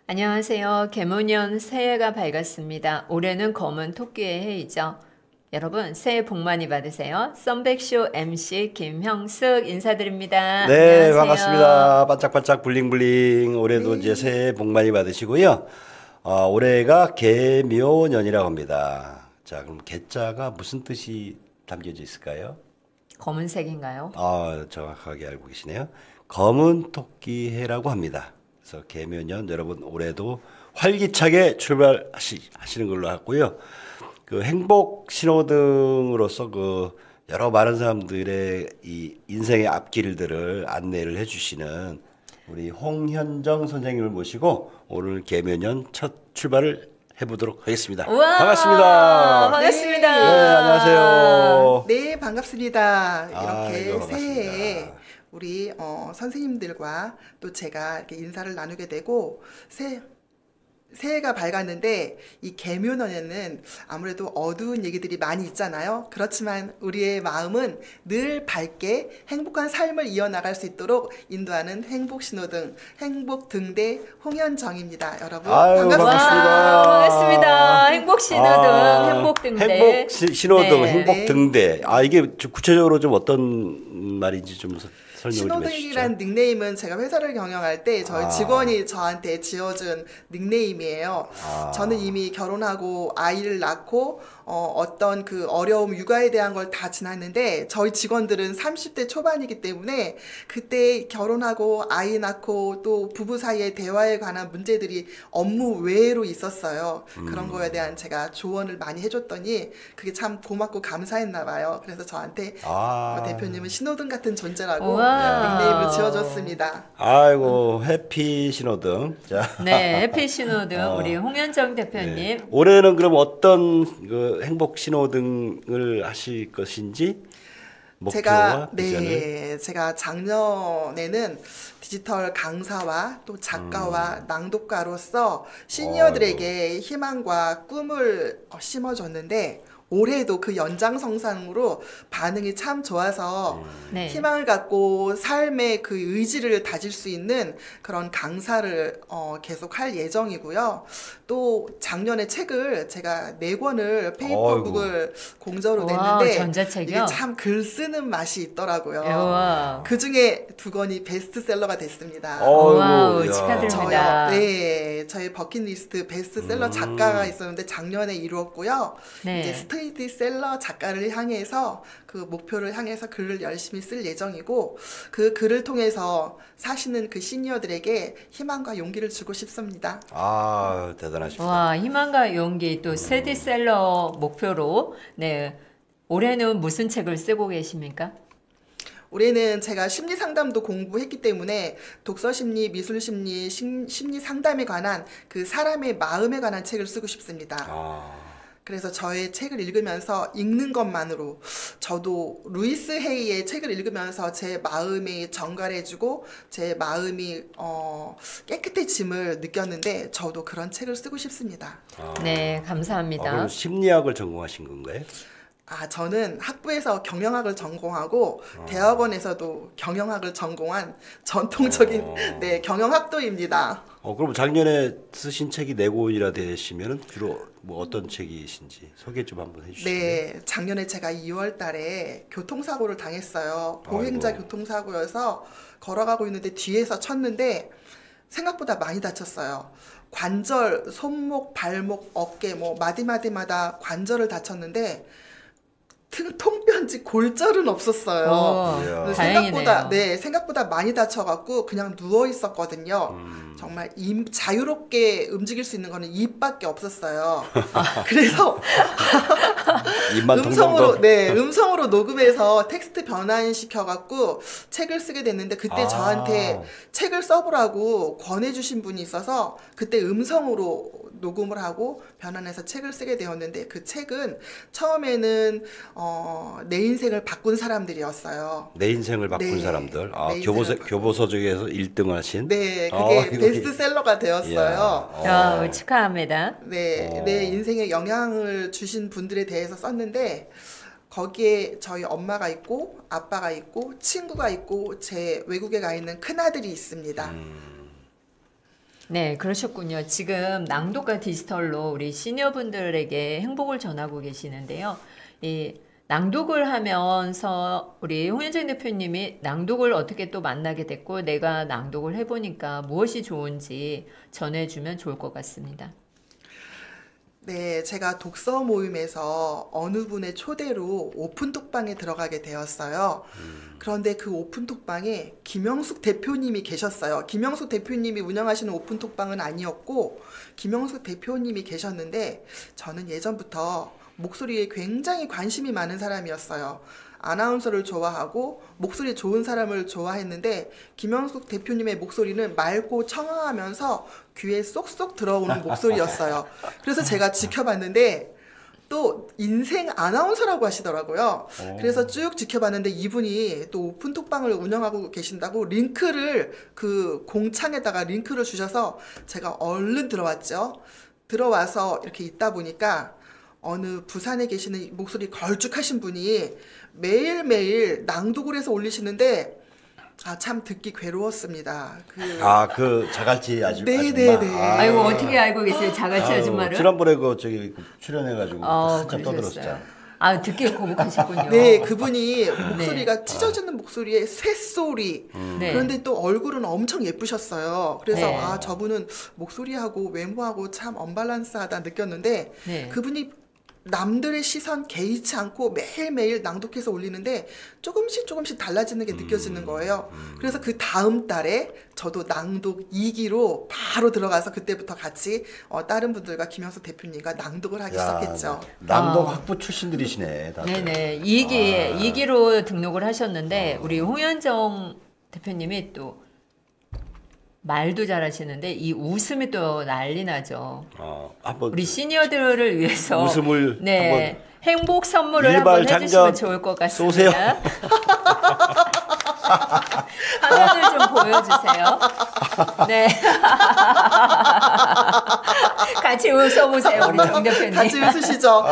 안녕하세요. 개묘년 새해가 밝았습니다. 올해는 검은 토끼의 해이죠. 여러분 새해 복 많이 받으세요. 썸백쇼 MC 김형숙 인사드립니다. 네, 안녕하세요. 반갑습니다. 반짝반짝 블링블링. 올해도 이제 새해 복 많이 받으시고요. 올해가 개묘년이라고 합니다. 자, 그럼 개자가 무슨 뜻이 담겨져 있을까요? 검은색인가요? 정확하게 알고 계시네요. 검은 토끼 해라고 합니다. 그래서 개묘년 여러분 올해도 활기차게 출발하시는 걸로 하고요. 그 행복 신호등으로서 여러 많은 사람들의 이 인생의 앞길들을 안내를 해주시는 우리 홍현정 선생님을 모시고 오늘 개묘년 첫 출발을 해보도록 하겠습니다. 우와, 반갑습니다. 반갑습니다. 네, 안녕하세요. 네, 반갑습니다. 이렇게 아이고, 반갑습니다. 새해에 우리 선생님들과 또 제가 이렇게 인사를 나누게 되고 새해가 밝았는데 이 개묘년에는 아무래도 어두운 얘기들이 많이 있잖아요. 그렇지만 우리의 마음은 늘 밝게 행복한 삶을 이어나갈 수 있도록 인도하는 행복신호등, 행복등대 홍현정입니다. 여러분 아유, 반갑습니다. 반갑습니다. 행복신호등, 행복등대. 행복신호등, 네. 행복등대. 이게 좀 구체적으로 좀 어떤 말인지 좀 설명을 좀 해주시죠. 신호등이란 닉네임은 제가 회사를 경영할 때 저희 직원이 저한테 지어준 닉네임이에요. 저는 이미 결혼하고 아이를 낳고 어떤 그 어려움, 육아에 대한 걸 다 지났는데 저희 직원들은 30대 초반이기 때문에 그때 결혼하고 아이 낳고 또 부부 사이의 대화에 관한 문제들이 업무 외로 있었어요. 그런 거에 대한 제가 조언을 많이 해줬더니 그게 참 고맙고 감사했나 봐요. 그래서 저한테 대표님은 신호등 같은 존재라고 우와. 닉네임을 지어줬습니다. 아이고, 해피 신호등. 자. 네, 해피 신호등 우리 홍현정 대표님. 네. 올해는 그럼 어떤 행복 신호등을 하실 것인지 목표와 비전을. 제가 작년에는 디지털 강사와 또 작가와 낭독가로서 시니어들에게 희망과 꿈을 심어줬는데 올해도 그 연장선상으로 반응이 참 좋아서 네. 희망을 갖고 삶의 그 의지를 다질 수 있는 그런 강사를 계속 할 예정이고요. 또 작년에 책을 제가 4권을 페이퍼북을 공저로 와, 냈는데 전자책이요? 이게 참 글 쓰는 맛이 있더라고요. 우와. 그 중에 2권이 베스트셀러가 됐습니다. 와우, 야. 축하드립니다. 저희 버킷리스트 베스트셀러 작가가 있었는데 작년에 이루었고요. 네. 이제 스테디셀러 작가를 향해서 그 목표를 향해서 글을 열심히 쓸 예정이고 그 글을 통해서 사시는 그 시니어들에게 희망과 용기를 주고 싶습니다. 대단하십니다. 와, 희망과 용기 또 스테디셀러 목표로 네. 올해는 무슨 책을 쓰고 계십니까? 올해는 제가 심리 상담도 공부했기 때문에 독서 심리, 미술 심리, 심리 상담에 관한 그 사람의 마음에 관한 책을 쓰고 싶습니다. 그래서 저의 책을 읽으면서 읽는 것만으로 저도 루이스 헤이의 책을 읽으면서 제 마음이 정갈해지고 제 마음이 깨끗해짐을 느꼈는데 저도 그런 책을 쓰고 싶습니다. 네, 감사합니다. 그럼 심리학을 전공하신 건가요? 저는 학부에서 경영학을 전공하고 대학원에서도 경영학을 전공한 전통적인 경영학도입니다. 그럼 작년에 쓰신 책이 4권이나 되시면 주로 뭐 어떤 책이신지 소개 좀 한번 해주시죠. 네, 작년에 제가 2월 달에 교통사고를 당했어요. 보행자 아이고. 교통사고여서 걸어가고 있는데 뒤에서 쳤는데 생각보다 많이 다쳤어요. 관절, 손목, 발목, 어깨 뭐 마디마디마다 관절을 다쳤는데 통뼈인지 골절은 없었어요. 이야. 생각보다 다행이네요. 생각보다 많이 다쳐갖고 그냥 누워 있었거든요. 정말 자유롭게 움직일 수 있는 거는 입밖에 없었어요. 그래서 입만 통통통. 음성으로 녹음해서 텍스트 변환 시켜갖고 책을 쓰게 됐는데 그때 저한테 책을 써보라고 권해주신 분이 있어서 그때 음성으로 녹음을 하고 변환해서 책을 쓰게 되었는데 그 책은 처음에는 내 인생을 바꾼 사람들이었어요. 내 인생을 바꾼 네. 사람들. 내 인생을 교보서 중에서 1등을 하신. 네, 그게 이거- 베스트셀러가 되었어요. 야, 축하합니다. 네, 내 인생에 영향을 주신 분들에 대해서 썼는데 거기에 저희 엄마가 있고 아빠가 있고 친구가 있고 제 외국에 가 있는 큰아들이 있습니다. 네, 그러셨군요. 지금 낭독과 디지털로 우리 시니어분들에게 행복을 전하고 계시는데요. 이 낭독을 하면서 우리 홍현정 대표님이 낭독을 어떻게 또 만나게 됐고 내가 낭독을 해보니까 무엇이 좋은지 전해주면 좋을 것 같습니다. 네, 제가 독서 모임에서 어느 분의 초대로 오픈톡방에 들어가게 되었어요. 그런데 그 오픈톡방에 김영숙 대표님이 계셨어요. 김영숙 대표님이 운영하시는 오픈톡방은 아니었고, 김영숙 대표님이 계셨는데, 저는 예전부터 목소리에 굉장히 관심이 많은 사람이었어요. 아나운서를 좋아하고 목소리 좋은 사람을 좋아했는데 김영숙 대표님의 목소리는 맑고 청아하면서 귀에 쏙쏙 들어오는 목소리였어요. 그래서 제가 지켜봤는데 또 인생 아나운서라고 하시더라고요. 그래서 쭉 지켜봤는데 이분이 또 오픈톡방을 운영하고 계신다고 링크를 그 공창에다가 링크를 주셔서 제가 얼른 들어왔죠. 들어와서 이렇게 있다 보니까 어느 부산에 계시는 목소리 걸쭉하신 분이 매일매일 낭독을 해서 올리시는데 참 듣기 괴로웠습니다. 그 자갈치 아줌마. 네네네. 아이고 어떻게 알고 계세요, 자갈치 아줌마를? 지난번에 저기 출연해가지고 한참 떠들었었잖아요. 듣기 거북하시군요. 네, 그분이 목소리가 찢어지는 목소리에 쇳소리. 네. 그런데 또 얼굴은 엄청 예쁘셨어요. 그래서 네. 저분은 목소리하고 외모하고 참 언밸런스하다 느꼈는데 네. 그분이 남들의 시선 개의치 않고 매일매일 낭독해서 올리는데 조금씩 달라지는 게 느껴지는 거예요. 그래서 그 다음 달에 저도 낭독 2기로 바로 들어가서 그때부터 같이 다른 분들과 김영수 대표님과 낭독을 하기 시작했죠. 낭독 학부 출신들이시네. 다들. 네네. 2기로 등록을 하셨는데 우리 홍현정 대표님이 또 말도 잘하시는데 이 웃음이 또 난리 나죠. 한번 우리 시니어들을 위해서 웃음을 네 행복 선물을 일발 한번 해주시면 장전 좋을 것 같습니다. 쏘세요. 화면을 좀 보여주세요. 네. 같이 웃어보세요, 우리 정 대표님. 같이 웃으시죠.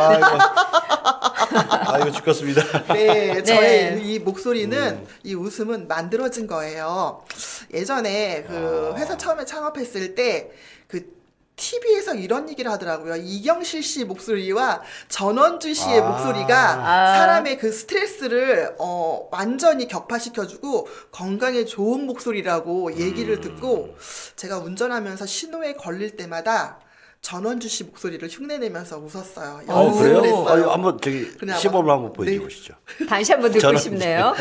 이거 죽겠습니다. 네, 저의 이 목소리는 이 웃음은 만들어진 거예요. 예전에 그 회사 처음에 창업했을 때 그 TV에서 이런 얘기를 하더라고요. 이경실 씨 목소리와 전원주 씨의 목소리가 사람의 그 스트레스를 완전히 격파시켜주고 건강에 좋은 목소리라고 얘기를 듣고 제가 운전하면서 신호에 걸릴 때마다 전원주 씨 목소리를 흉내내면서 웃었어요. 연습을 그래요? 했어요. 한번 시범을 한번 보여주시죠. 다시 한번 듣고 싶네요.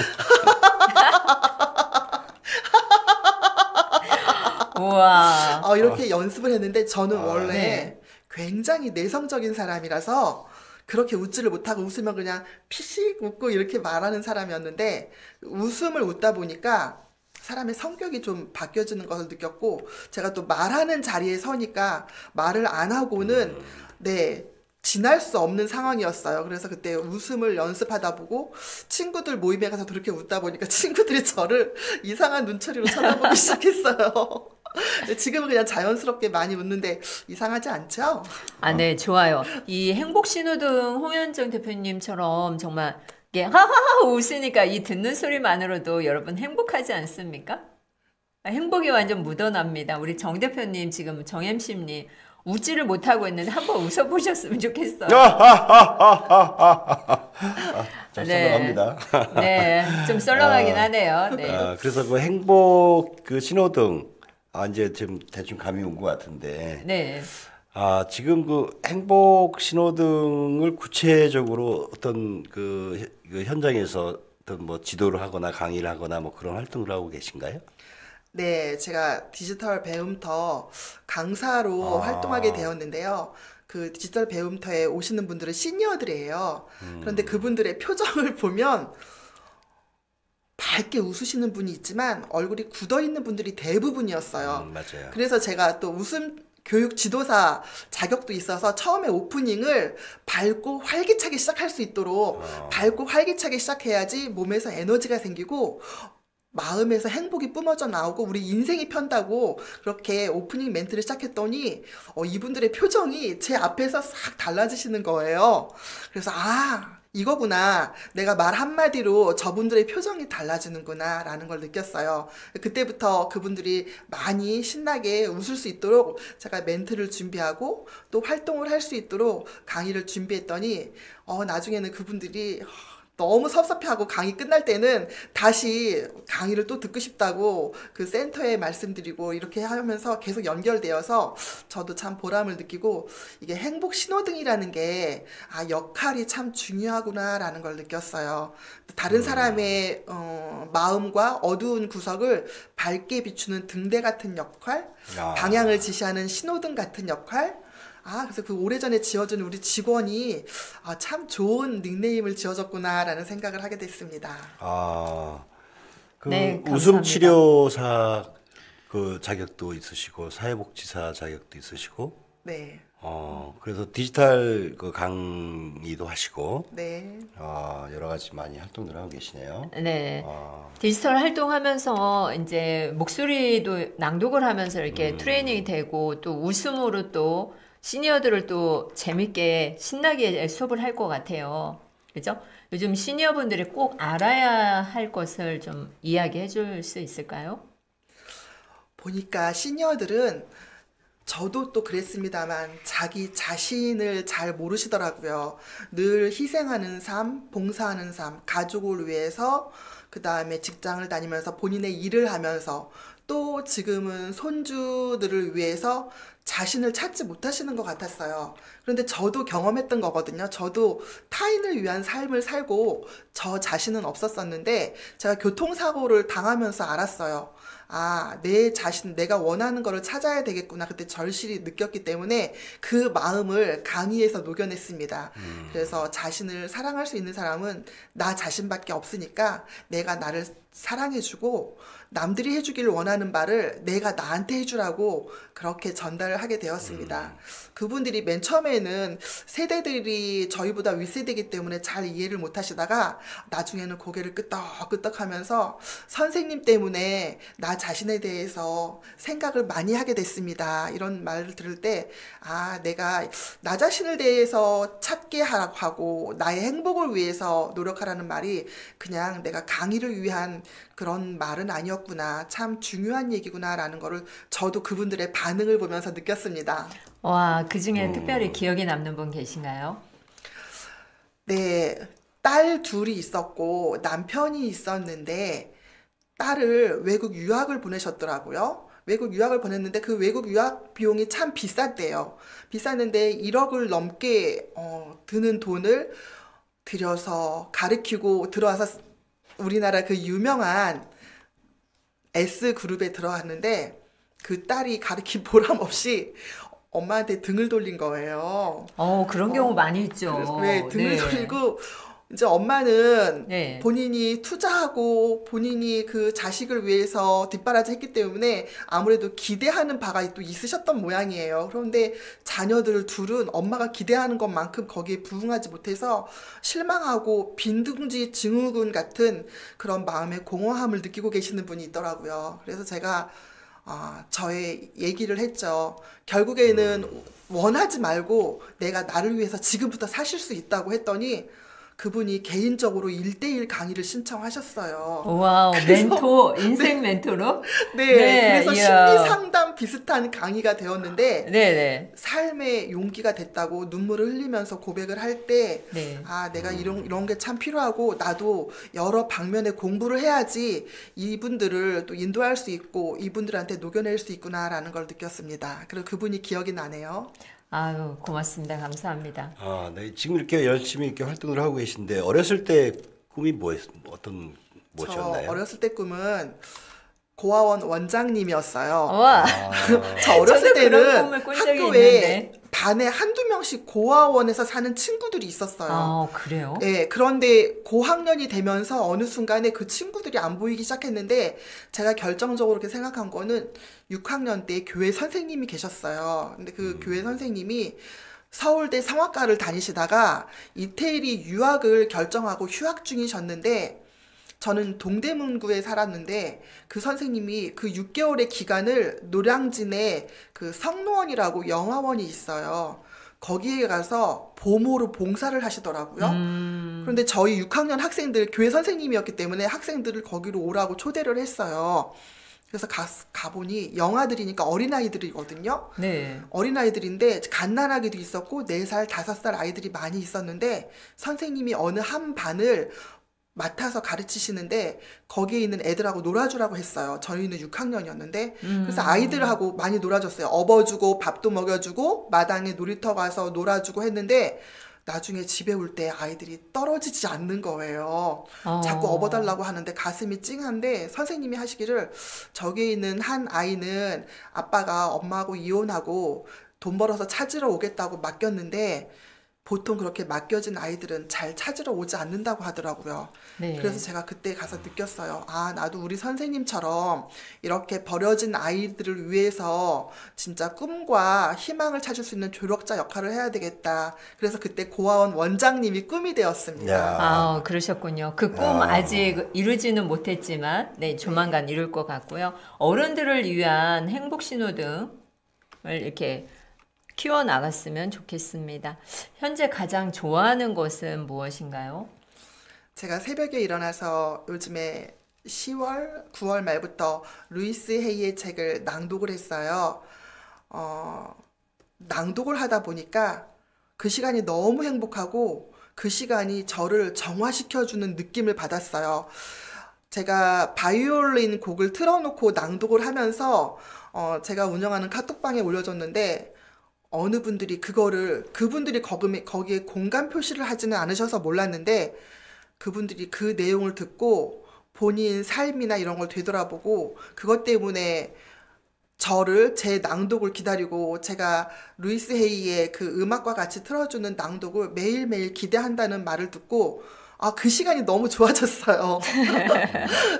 우와. 이렇게 연습을 했는데 저는 원래 굉장히 내성적인 사람이라서 그렇게 웃지를 못하고 웃으면 그냥 피식 웃고 이렇게 말하는 사람이었는데 웃음을 웃다 보니까 사람의 성격이 좀 바뀌어지는 것을 느꼈고 제가 또 말하는 자리에 서니까 말을 안 하고는 지날 수 없는 상황이었어요. 그래서 그때 웃음을 연습하다 보고 친구들 모임에 가서 그렇게 웃다 보니까 친구들이 저를 이상한 눈초리로 쳐다보기 시작했어요. 지금은 그냥 자연스럽게 많이 웃는데 이상하지 않죠? 네, 좋아요. 이 행복신호등 홍현정 대표님처럼 정말 하하하 웃으니까 이 듣는 소리만으로도 여러분 행복하지 않습니까? 행복이 완전 묻어납니다. 우리 정 대표님 지금 정 MC님 웃지를 못하고 있는데 한번 웃어보셨으면 좋겠어요. 좀 썰렁합니다. 네, 좀 썰렁하긴 하네요. 네. 그래서 그 행복 그 신호등 이제 좀 대충 감이 온 것 같은데. 네. 지금 그 행복 신호등을 구체적으로 어떤 그 현장에서 어떤 뭐 지도를 하거나 강의를 하거나 뭐 그런 활동을 하고 계신가요? 네, 제가 디지털 배움터 강사로 활동하게 되었는데요. 그 디지털 배움터에 오시는 분들은 시니어들이에요. 그런데 그분들의 표정을 보면 밝게 웃으시는 분이 있지만 얼굴이 굳어 있는 분들이 대부분이었어요. 맞아요. 그래서 제가 또 웃음 교육 지도사 자격도 있어서 처음에 오프닝을 밝고 활기차게 시작할 수 있도록 밝고 활기차게 시작해야지 몸에서 에너지가 생기고 마음에서 행복이 뿜어져 나오고 우리 인생이 편다고 그렇게 오프닝 멘트를 시작했더니 이분들의 표정이 제 앞에서 싹 달라지시는 거예요. 그래서 이거구나. 내가 말 한마디로 저분들의 표정이 달라지는구나 라는 걸 느꼈어요. 그때부터 그분들이 많이 신나게 웃을 수 있도록 제가 멘트를 준비하고 또 활동을 할 수 있도록 강의를 준비했더니 나중에는 그분들이 너무 섭섭해하고 강의 끝날 때는 다시 강의를 또 듣고 싶다고 그 센터에 말씀드리고 이렇게 하면서 계속 연결되어서 저도 참 보람을 느끼고 이게 행복 신호등이라는 게 역할이 참 중요하구나라는 걸 느꼈어요. 다른 사람의 마음과 어두운 구석을 밝게 비추는 등대 같은 역할, 방향을 지시하는 신호등 같은 역할, 그래서 그 오래전에 지어준 우리 직원이 참 좋은 닉네임을 지어줬구나라는 생각을 하게 됐습니다. 그 네, 웃음치료사 그 자격도 있으시고 사회복지사 자격도 있으시고, 네. 그래서 디지털 그 강의도 하시고, 네. 여러 가지 많이 활동들 하고 계시네요. 네. 디지털 활동하면서 이제 목소리도 낭독을 하면서 이렇게 트레이닝이 되고 또 웃음으로 또 시니어들을 또 재밌게 신나게 수업을 할 것 같아요. 그죠? 요즘 시니어분들이 꼭 알아야 할 것을 좀 이야기해 줄 수 있을까요? 보니까 시니어들은 저도 또 그랬습니다만 자기 자신을 잘 모르시더라고요. 늘 희생하는 삶, 봉사하는 삶, 가족을 위해서 그 다음에 직장을 다니면서 본인의 일을 하면서 또 지금은 손주들을 위해서 자신을 찾지 못하시는 것 같았어요. 그런데 저도 경험했던 거거든요. 저도 타인을 위한 삶을 살고 저 자신은 없었었는데 제가 교통사고를 당하면서 알았어요. 내 자신, 내가 원하는 거를 찾아야 되겠구나. 그때 절실히 느꼈기 때문에 그 마음을 강의에서 녹여냈습니다. 그래서 자신을 사랑할 수 있는 사람은 나 자신밖에 없으니까 내가 나를 사랑해주고 남들이 해주기를 원하는 바를 내가 나한테 해주라고 그렇게 전달을 하게 되었습니다. 그분들이 맨 처음에는 세대들이 저희보다 윗세대이기 때문에 잘 이해를 못 하시다가 나중에는 고개를 끄덕끄덕 하면서 선생님 때문에 나 자신에 대해서 생각을 많이 하게 됐습니다. 이런 말을 들을 때 내가 나 자신을 대해서 찾게 하라고 하고 나의 행복을 위해서 노력하라는 말이 그냥 내가 강의를 위한 그런 말은 아니었구나. 참 중요한 얘기구나라는 거를 저도 그분들의 반응을 보면서 느꼈습니다. 와, 그 중에 특별히 기억에 남는 분 계신가요? 네, 딸 둘이 있었고 남편이 있었는데 딸을 외국 유학을 보내셨더라고요. 외국 유학을 보냈는데 그 외국 유학 비용이 참 비쌌대요. 비쌌는데 1억을 넘게 드는 돈을 들여서 가르치고 들어와서 우리나라 그 유명한 S그룹에 들어갔는데 그 딸이 가르친 보람 없이 엄마한테 등을 돌린 거예요. 그런 경우 많이 있죠. 왜 등을 네. 돌리고 이제 엄마는 네. 본인이 투자하고 본인이 그 자식을 위해서 뒷바라지 했기 때문에 아무래도 기대하는 바가 또 있으셨던 모양이에요. 그런데 자녀들 둘은 엄마가 기대하는 것만큼 거기에 부응하지 못해서 실망하고 빈둥지 증후군 같은 그런 마음의 공허함을 느끼고 계시는 분이 있더라고요. 그래서 제가 저의 얘기를 했죠. 결국에는 원하지 말고 내가 나를 위해서 지금부터 사실 수 있다고 했더니 그분이 개인적으로 1대1 강의를 신청하셨어요. 와우, 멘토, 인생 멘토로? 그래서 이야. 심리 상담 비슷한 강의가 되었는데 네네. 삶의 용기가 됐다고 눈물을 흘리면서 고백을 할 때 네. 내가 이런 게 참 필요하고 나도 여러 방면의 공부를 해야지 이분들을 또 인도할 수 있고 이분들한테 녹여낼 수 있구나라는 걸 느꼈습니다. 그리고 그분이 기억이 나네요. 아유, 고맙습니다. 감사합니다. 네. 지금 이렇게 열심히 이렇게 활동을 하고 계신데 어렸을 때 꿈이 어떤 저 무엇이었나요? 어렸을 때 꿈은 고아원 원장님이었어요. 와, 저 어렸을 저도 그런 때는 꿈을 꾼 적이 학교에 있는데. 반에 한두 명씩 고아원에서 사는 친구들이 있었어요. 그래요? 네, 그런데 고학년이 되면서 어느 순간에 그 친구들이 안 보이기 시작했는데 제가 결정적으로 그렇게 생각한 거는 6학년 때 교회 선생님이 계셨어요. 근데 그 교회 선생님이 서울대 성악과를 다니시다가 이태리 유학을 결정하고 휴학 중이셨는데 저는 동대문구에 살았는데 그 선생님이 그 6개월의 기간을 노량진에 그 성로원이라고 영화원이 있어요. 거기에 가서 보모로 봉사를 하시더라고요. 그런데 저희 6학년 학생들, 교회 선생님이었기 때문에 학생들을 거기로 오라고 초대를 했어요. 그래서 가보니 영아들이니까 어린아이들이거든요. 네. 어린아이들인데 갓난아기도 있었고 4살, 5살 아이들이 많이 있었는데 선생님이 어느 한 반을 맡아서 가르치시는데 거기에 있는 애들하고 놀아주라고 했어요. 저희는 6학년이었는데 그래서 아이들하고 많이 놀아줬어요. 업어주고 밥도 먹여주고 마당에 놀이터 가서 놀아주고 했는데 나중에 집에 올 때 아이들이 떨어지지 않는 거예요. 자꾸 업어달라고 하는데 가슴이 찡한데 선생님이 하시기를 저기에 있는 한 아이는 아빠가 엄마하고 이혼하고 돈 벌어서 찾으러 오겠다고 맡겼는데 보통 그렇게 맡겨진 아이들은 잘 찾으러 오지 않는다고 하더라고요. 네. 그래서 제가 그때 가서 느꼈어요. 아, 나도 우리 선생님처럼 이렇게 버려진 아이들을 위해서 진짜 꿈과 희망을 찾을 수 있는 조력자 역할을 해야 되겠다. 그래서 그때 고아원 원장님이 꿈이 되었습니다. 야. 아, 그러셨군요. 그 꿈 아직 이루지는 못했지만, 네, 조만간 이룰 것 같고요. 어른들을 위한 행복 신호등을 이렇게 키워나갔으면 좋겠습니다. 현재 가장 좋아하는 것은 무엇인가요? 제가 새벽에 일어나서 요즘에 10월, 9월 말부터 루이스 헤이의 책을 낭독을 했어요. 낭독을 하다 보니까 그 시간이 너무 행복하고 그 시간이 저를 정화시켜주는 느낌을 받았어요. 제가 바이올린 곡을 틀어놓고 낭독을 하면서 제가 운영하는 카톡방에 올려줬는데 어느 분들이 그분들이 거기에 공감 표시를 하지는 않으셔서 몰랐는데 그분들이 그 내용을 듣고 본인 삶이나 이런 걸 되돌아보고 그것 때문에 제 낭독을 기다리고 제가 루이스 헤이의 그 음악과 같이 틀어주는 낭독을 매일매일 기대한다는 말을 듣고 그 시간이 너무 좋아졌어요.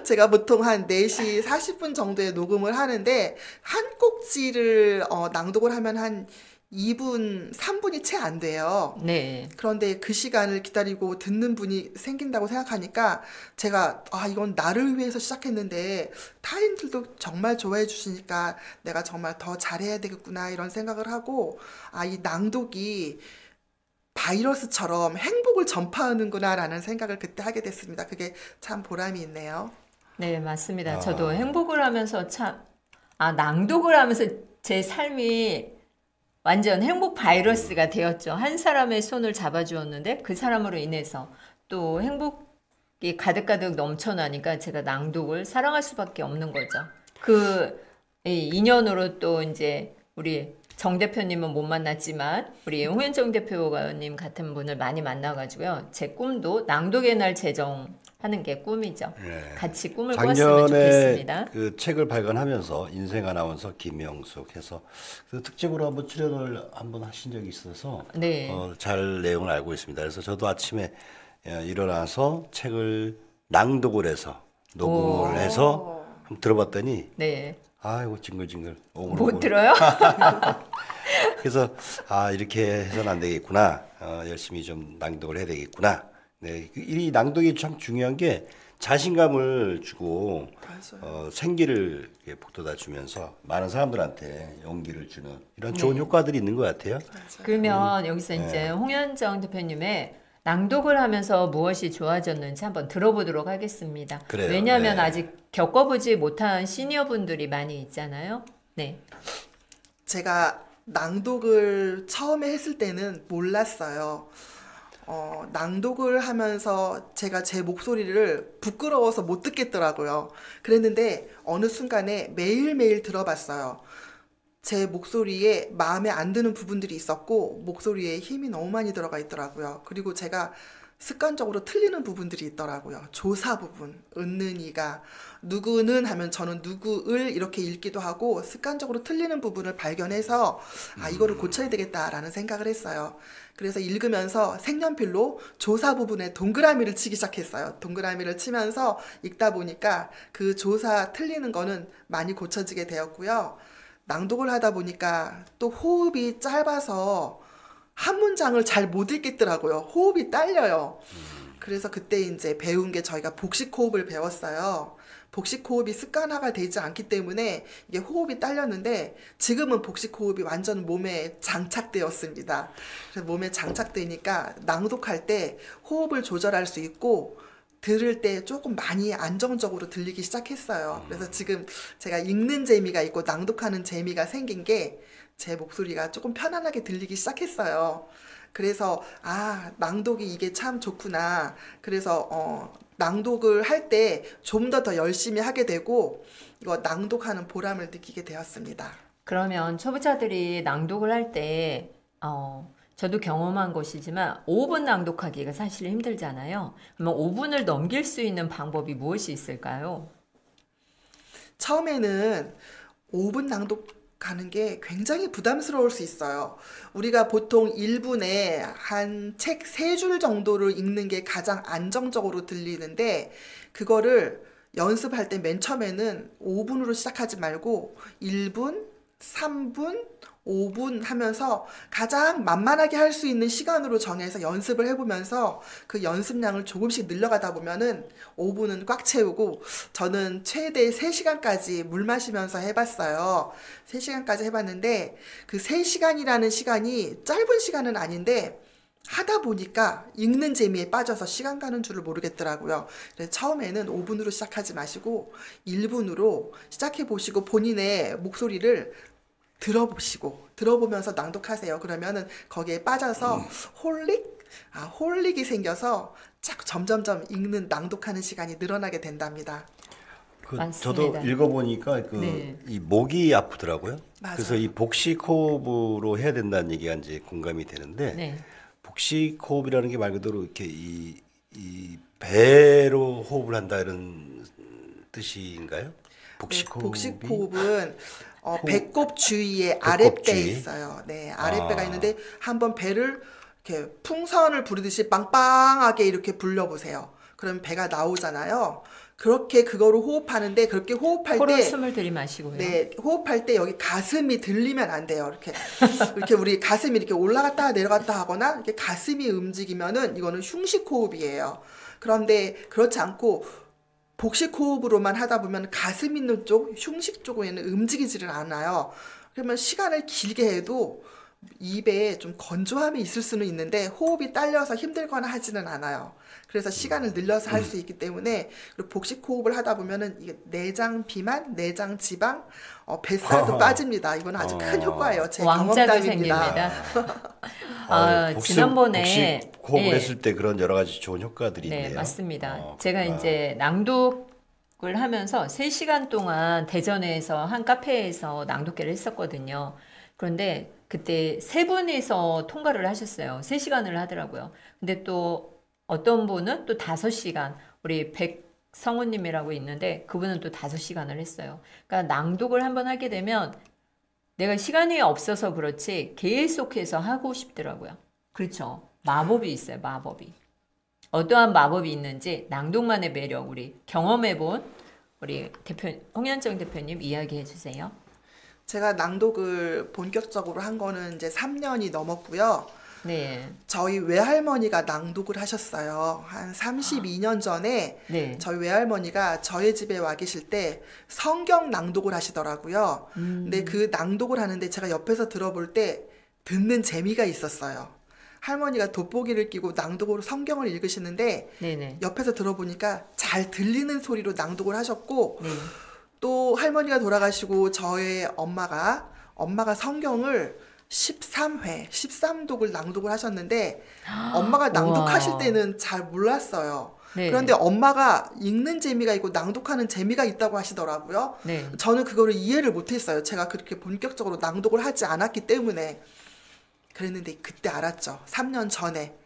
제가 보통 한 4시 40분 정도에 녹음을 하는데 한 꼭지를 낭독을 하면 한 2분, 3분이 채 안 돼요. 네. 그런데 그 시간을 기다리고 듣는 분이 생긴다고 생각하니까 제가 이건 나를 위해서 시작했는데 타인들도 정말 좋아해 주시니까 내가 정말 더 잘해야 되겠구나 이런 생각을 하고 이 낭독이 바이러스처럼 행복을 전파하는구나라는 생각을 그때 하게 됐습니다. 그게 참 보람이 있네요. 네, 맞습니다. 저도 행복을 하면서 낭독을 하면서 제 삶이 완전 행복 바이러스가 되었죠. 한 사람의 손을 잡아주었는데 그 사람으로 인해서 또 행복이 가득가득 넘쳐나니까 제가 낭독을 사랑할 수밖에 없는 거죠. 그 인연으로 또 이제 우리 정 대표님은 못 만났지만 우리 홍현정 대표님 같은 분을 많이 만나가지고요. 제 꿈도 낭독의 날 제정하는 게 꿈이죠. 네. 같이 꿈을 꾸었으면 좋겠습니다. 그 책을 발간하면서 인생 아나운서 김영숙 해서 그 특집으로 한번 출연을 한번 하신 적이 있어서 네. 잘 내용을 알고 있습니다. 그래서 저도 아침에 일어나서 책을 낭독을 해서 녹음을 해서 한번 들어봤더니 네. 아이고 징글징글 못 들어요? 그래서 이렇게 해서는 안 되겠구나. 열심히 좀 낭독을 해야 되겠구나. 네, 이 낭독이 참 중요한 게 자신감을 주고 생기를 북돋아 주면서 많은 사람들한테 용기를 주는 이런 좋은 효과들이 있는 것 같아요. 그러면 여기서 이제 홍현정 대표님의 낭독을 하면서 무엇이 좋아졌는지 한번 들어보도록 하겠습니다. 그래요. 왜냐하면 네. 아직 겪어보지 못한 시니어분들이 많이 있잖아요. 네. 제가 낭독을 처음에 했을 때는 몰랐어요. 낭독을 하면서 제가 제 목소리를 부끄러워서 못 듣겠더라고요. 그랬는데 어느 순간에 매일매일 들어봤어요. 제 목소리에 마음에 안 드는 부분들이 있었고 목소리에 힘이 너무 많이 들어가 있더라고요. 그리고 제가 습관적으로 틀리는 부분들이 있더라고요. 조사 부분, 은는이가 누구는 하면 저는 누구을 이렇게 읽기도 하고 습관적으로 틀리는 부분을 발견해서 이거를 고쳐야 되겠다라는 생각을 했어요. 그래서 읽으면서 색연필로 조사 부분에 동그라미를 치기 시작했어요. 동그라미를 치면서 읽다 보니까 그 조사 틀리는 거는 많이 고쳐지게 되었고요. 낭독을 하다 보니까 또 호흡이 짧아서 한 문장을 잘 못 읽겠더라고요. 호흡이 딸려요. 그래서 그때 이제 배운 게 저희가 복식 호흡을 배웠어요. 복식 호흡이 습관화가 되지 않기 때문에 이게 호흡이 딸렸는데 지금은 복식 호흡이 완전 몸에 장착되었습니다. 그래서 몸에 장착되니까 낭독할 때 호흡을 조절할 수 있고 들을 때 조금 많이 안정적으로 들리기 시작했어요. 그래서 지금 제가 읽는 재미가 있고 낭독하는 재미가 생긴 게 제 목소리가 조금 편안하게 들리기 시작했어요. 그래서 낭독이 이게 참 좋구나. 그래서 낭독을 할 때 좀 더 열심히 하게 되고 이거 낭독하는 보람을 느끼게 되었습니다. 그러면 초보자들이 낭독을 할 때, 저도 경험한 것이지만 5분 낭독하기가 사실 힘들잖아요. 그러면 5분을 넘길 수 있는 방법이 무엇이 있을까요? 처음에는 5분 낭독하는 게 굉장히 부담스러울 수 있어요. 우리가 보통 1분에 한 책 3줄 정도를 읽는 게 가장 안정적으로 들리는데 그거를 연습할 때 맨 처음에는 5분으로 시작하지 말고 1분, 3분, 5분 하면서 가장 만만하게 할 수 있는 시간으로 정해서 연습을 해보면서 그 연습량을 조금씩 늘려가다 보면은 5분은 꽉 채우고 저는 최대 3시간까지 물 마시면서 해봤어요. 3시간까지 해봤는데 그 3시간이라는 시간이 짧은 시간은 아닌데 하다 보니까 읽는 재미에 빠져서 시간 가는 줄을 모르겠더라고요. 그래서 처음에는 5분으로 시작하지 마시고 1분으로 시작해 보시고 본인의 목소리를 들어보면서 낭독하세요. 그러면은 거기에 빠져서 홀릭이 생겨서 점점점 읽는 낭독하는 시간이 늘어나게 된답니다. 저도 읽어보니까 네. 이 목이 아프더라고요. 맞아요. 그래서 이 복식 호흡으로 해야 된다는 얘기가 이제 공감이 되는데 네. 복식 호흡이라는 게 말 그대로 이렇게 이 배로 호흡을 한다 이런 뜻인가요? 복식 호흡이? 복식 호흡은 배꼽 주위에 배꼽 아랫배 주위? 있어요. 네, 아랫배가 있는데 한번 배를 이렇게 풍선을 부르듯이 빵빵하게 이렇게 불려보세요. 그럼 배가 나오잖아요. 그렇게 그거를 호흡하는데 그렇게 호흡할 코로 때 숨을 들이마시고요. 네, 호흡할 때 여기 가슴이 들리면 안 돼요. 이렇게 우리 가슴이 이렇게 올라갔다 내려갔다 하거나 이렇게 가슴이 움직이면은 이거는 흉식 호흡이에요. 그런데 그렇지 않고 복식 호흡으로만 하다 보면 가슴 있는 쪽, 흉식 쪽에는 움직이지를 않아요. 그러면 시간을 길게 해도 입에 좀 건조함이 있을 수는 있는데 호흡이 딸려서 힘들거나 하지는 않아요. 그래서 시간을 늘려서 할 수 있기 때문에 그리고 복식 호흡을 하다 보면은 이게 내장 비만, 내장 지방, 뱃살도 빠집니다. 이거는 아주 큰 효과예요. 제 왕자도 경험담입니다. 생깁니다. 지난번에 복식 호흡을 예. 했을 때 그런 여러 가지 좋은 효과들이 네, 있네요. 맞습니다. 제가 그렇구나. 이제 낭독을 하면서 3시간 동안 대전에서 한 카페에서 낭독회를 했었거든요. 그런데 그때 3분이서 통과를 하셨어요. 3시간을 하더라고요. 근데 또 어떤 분은 또 5시간, 우리 백성우님이라고 있는데 그분은 또 5시간을 했어요. 그러니까 낭독을 한번 하게 되면 내가 시간이 없어서 그렇지 계속해서 하고 싶더라고요. 그렇죠. 마법이 있어요. 마법이. 어떠한 마법이 있는지 낭독만의 매력 우리 경험해본 우리 홍현정 대표님 이야기해 주세요. 제가 낭독을 본격적으로 한 거는 이제 3년이 넘었고요. 네. 저희 외할머니가 낭독을 하셨어요. 한 32년 전에 네. 저희 외할머니가 저희 집에 와 계실 때 성경 낭독을 하시더라고요. 근데 그 낭독을 하는데 제가 옆에서 들어볼 때 듣는 재미가 있었어요. 할머니가 돋보기를 끼고 낭독으로 성경을 읽으시는데 네네. 옆에서 들어보니까 잘 들리는 소리로 낭독을 하셨고 네. 또 할머니가 돌아가시고 저의 엄마가 성경을 13회, 13독을 낭독을 하셨는데 엄마가 낭독하실 우와. 때는 잘 몰랐어요. 네. 그런데 엄마가 읽는 재미가 있고 낭독하는 재미가 있다고 하시더라고요. 네. 저는 그거를 이해를 못했어요. 제가 그렇게 본격적으로 낭독을 하지 않았기 때문에. 그랬는데 그때 알았죠. 3년 전에.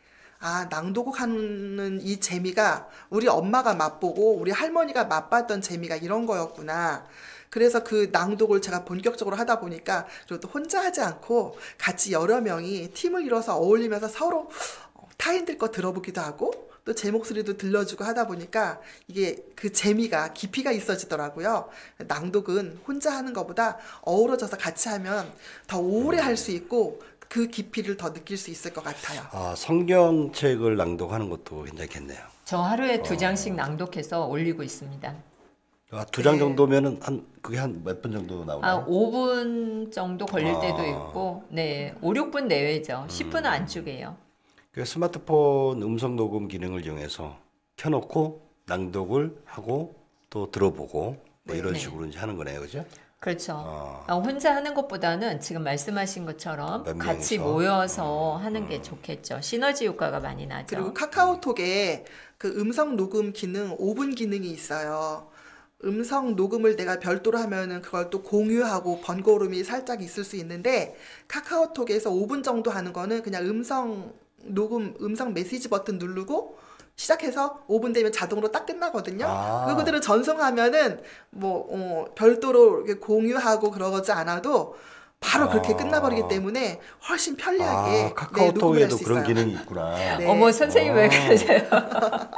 낭독하는 이 재미가 우리 엄마가 맛보고 우리 할머니가 맛봤던 재미가 이런 거였구나. 그래서 그 낭독을 제가 본격적으로 하다 보니까 그리고 또 혼자 하지 않고 같이 여러 명이 팀을 이뤄서 어울리면서 서로 타인들 거 들어보기도 하고 또 제 목소리도 들려주고 하다 보니까 이게 그 재미가 깊이가 있어지더라고요. 낭독은 혼자 하는 것보다 어우러져서 같이 하면 더 오래 할 수 있고 그 깊이를 더 느낄 수 있을 것 같아요. 아, 성경책을 낭독하는 것도 괜찮겠네요. 저 하루에 2장씩 낭독해서 올리고 있습니다. 아, 2장 네. 정도면은 그게 한 몇 분 정도 나오나요? 5분 정도 걸릴 때도 있고, 네, 5, 6분 내외죠. 10분은 안쪽이에요. 그 스마트폰 음성 녹음 기능을 이용해서 켜놓고 낭독을 하고 또 들어보고 뭐 이런 네. 식으로 이제 하는 거네요, 그죠? 그렇죠. 혼자 하는 것보다는 지금 말씀하신 것처럼 몇 같이 명이서? 모여서 하는 게 좋겠죠. 시너지 효과가 많이 나죠. 그리고 카카오톡에 그 음성 녹음 기능 5분 기능이 있어요. 음성 녹음을 내가 별도로 하면은 그걸 또 공유하고 번거로움이 살짝 있을 수 있는데 카카오톡에서 5분 정도 하는 거는 그냥 음성 녹음, 음성 메시지 버튼 누르고 시작해서 5분 되면 자동으로 딱 끝나거든요. 아. 그거들을 전송하면은 뭐 별도로 이렇게 공유하고 그러지 않아도 바로 그렇게 끝나버리기 때문에 훨씬 편리하게 녹음을 할 카카오톡에도 수 그런 있어요. 기능이 있구나. 네. 어머, 선생님 왜 그러세요?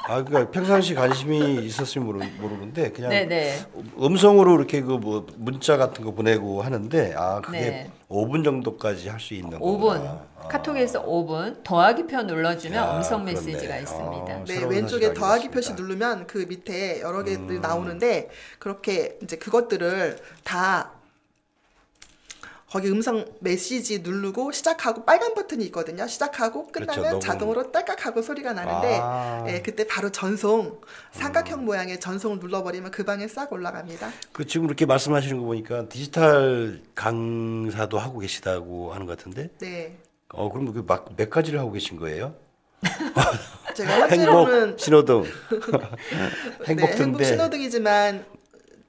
그러니까 평상시 관심이 있었으면 모르는데 그냥 네네. 음성으로 이렇게 그 뭐 문자 같은 거 보내고 하는데 그게 네. 5분 정도까지 할 수 있는 5분. 거구나. 카톡에서 5분. 더하기 표 눌러주면 야, 음성 그렇네. 메시지가 있습니다. 네, 새로운 왼쪽에 사실 더하기 알게 표시 됐습니다. 누르면 그 밑에 여러 개들 나오는데 그렇게 이제 그것들을 다 거기 음성 메시지 누르고 시작하고 빨간 버튼이 있거든요. 시작하고 끝나면 그렇죠, 녹음. 자동으로 딸깍하고 소리가 나는데 예, 그때 바로 전송 삼각형 모양의 전송을 눌러버리면 그 방에 싹 올라갑니다. 그 지금 이렇게 말씀하시는 거 보니까 디지털 강사도 하고 계시다고 하는 것 같은데, 네, 그럼 그 몇 가지를 하고 계신 거예요? 제가 현재로는 행복 신호등, 행복 네, 행복 등대. 신호등이지만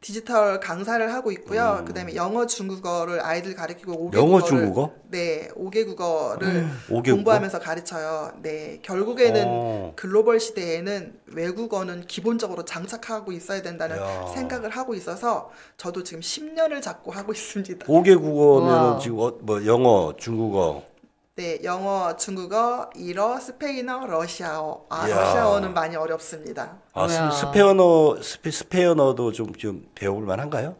디지털 강사를 하고 있고요. 그다음에 영어, 중국어를 아이들 가르치고 5개 영어, 국어를 중국어? 네, 5개 국어를 5개 공부하면서 가르쳐요. 네, 결국에는 어. 글로벌 시대에는 외국어는 기본적으로 장착하고 있어야 된다는 야. 생각을 하고 있어서 저도 지금 10년을 잡고 하고 있습니다. 5개 국어면 우와. 지금 뭐 영어, 중국어. 네, 영어, 중국어, 일어, 스페인어, 러시아어. 이야. 러시아어는 많이 어렵습니다. 뭐야. 스페인어도 좀 배워볼 만한가요?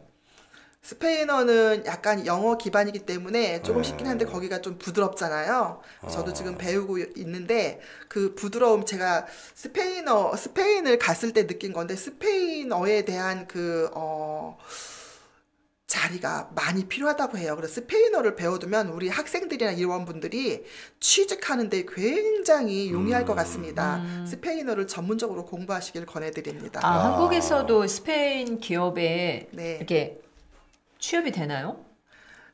스페인어는 약간 영어 기반이기 때문에 조금 쉽긴 한데 거기가 좀 부드럽잖아요. 저도 지금 배우고 있는데 그 부드러움 제가 스페인을 갔을 때 느낀 건데 스페인어에 대한 자리가 많이 필요하다고 해요. 그래서 스페인어를 배워두면 우리 학생들이나 일원분들이 취직하는데 굉장히 용이할 것 같습니다. 스페인어를 전문적으로 공부하시길 권해드립니다. 한국에서도 스페인 기업에 네. 이렇게 취업이 되나요?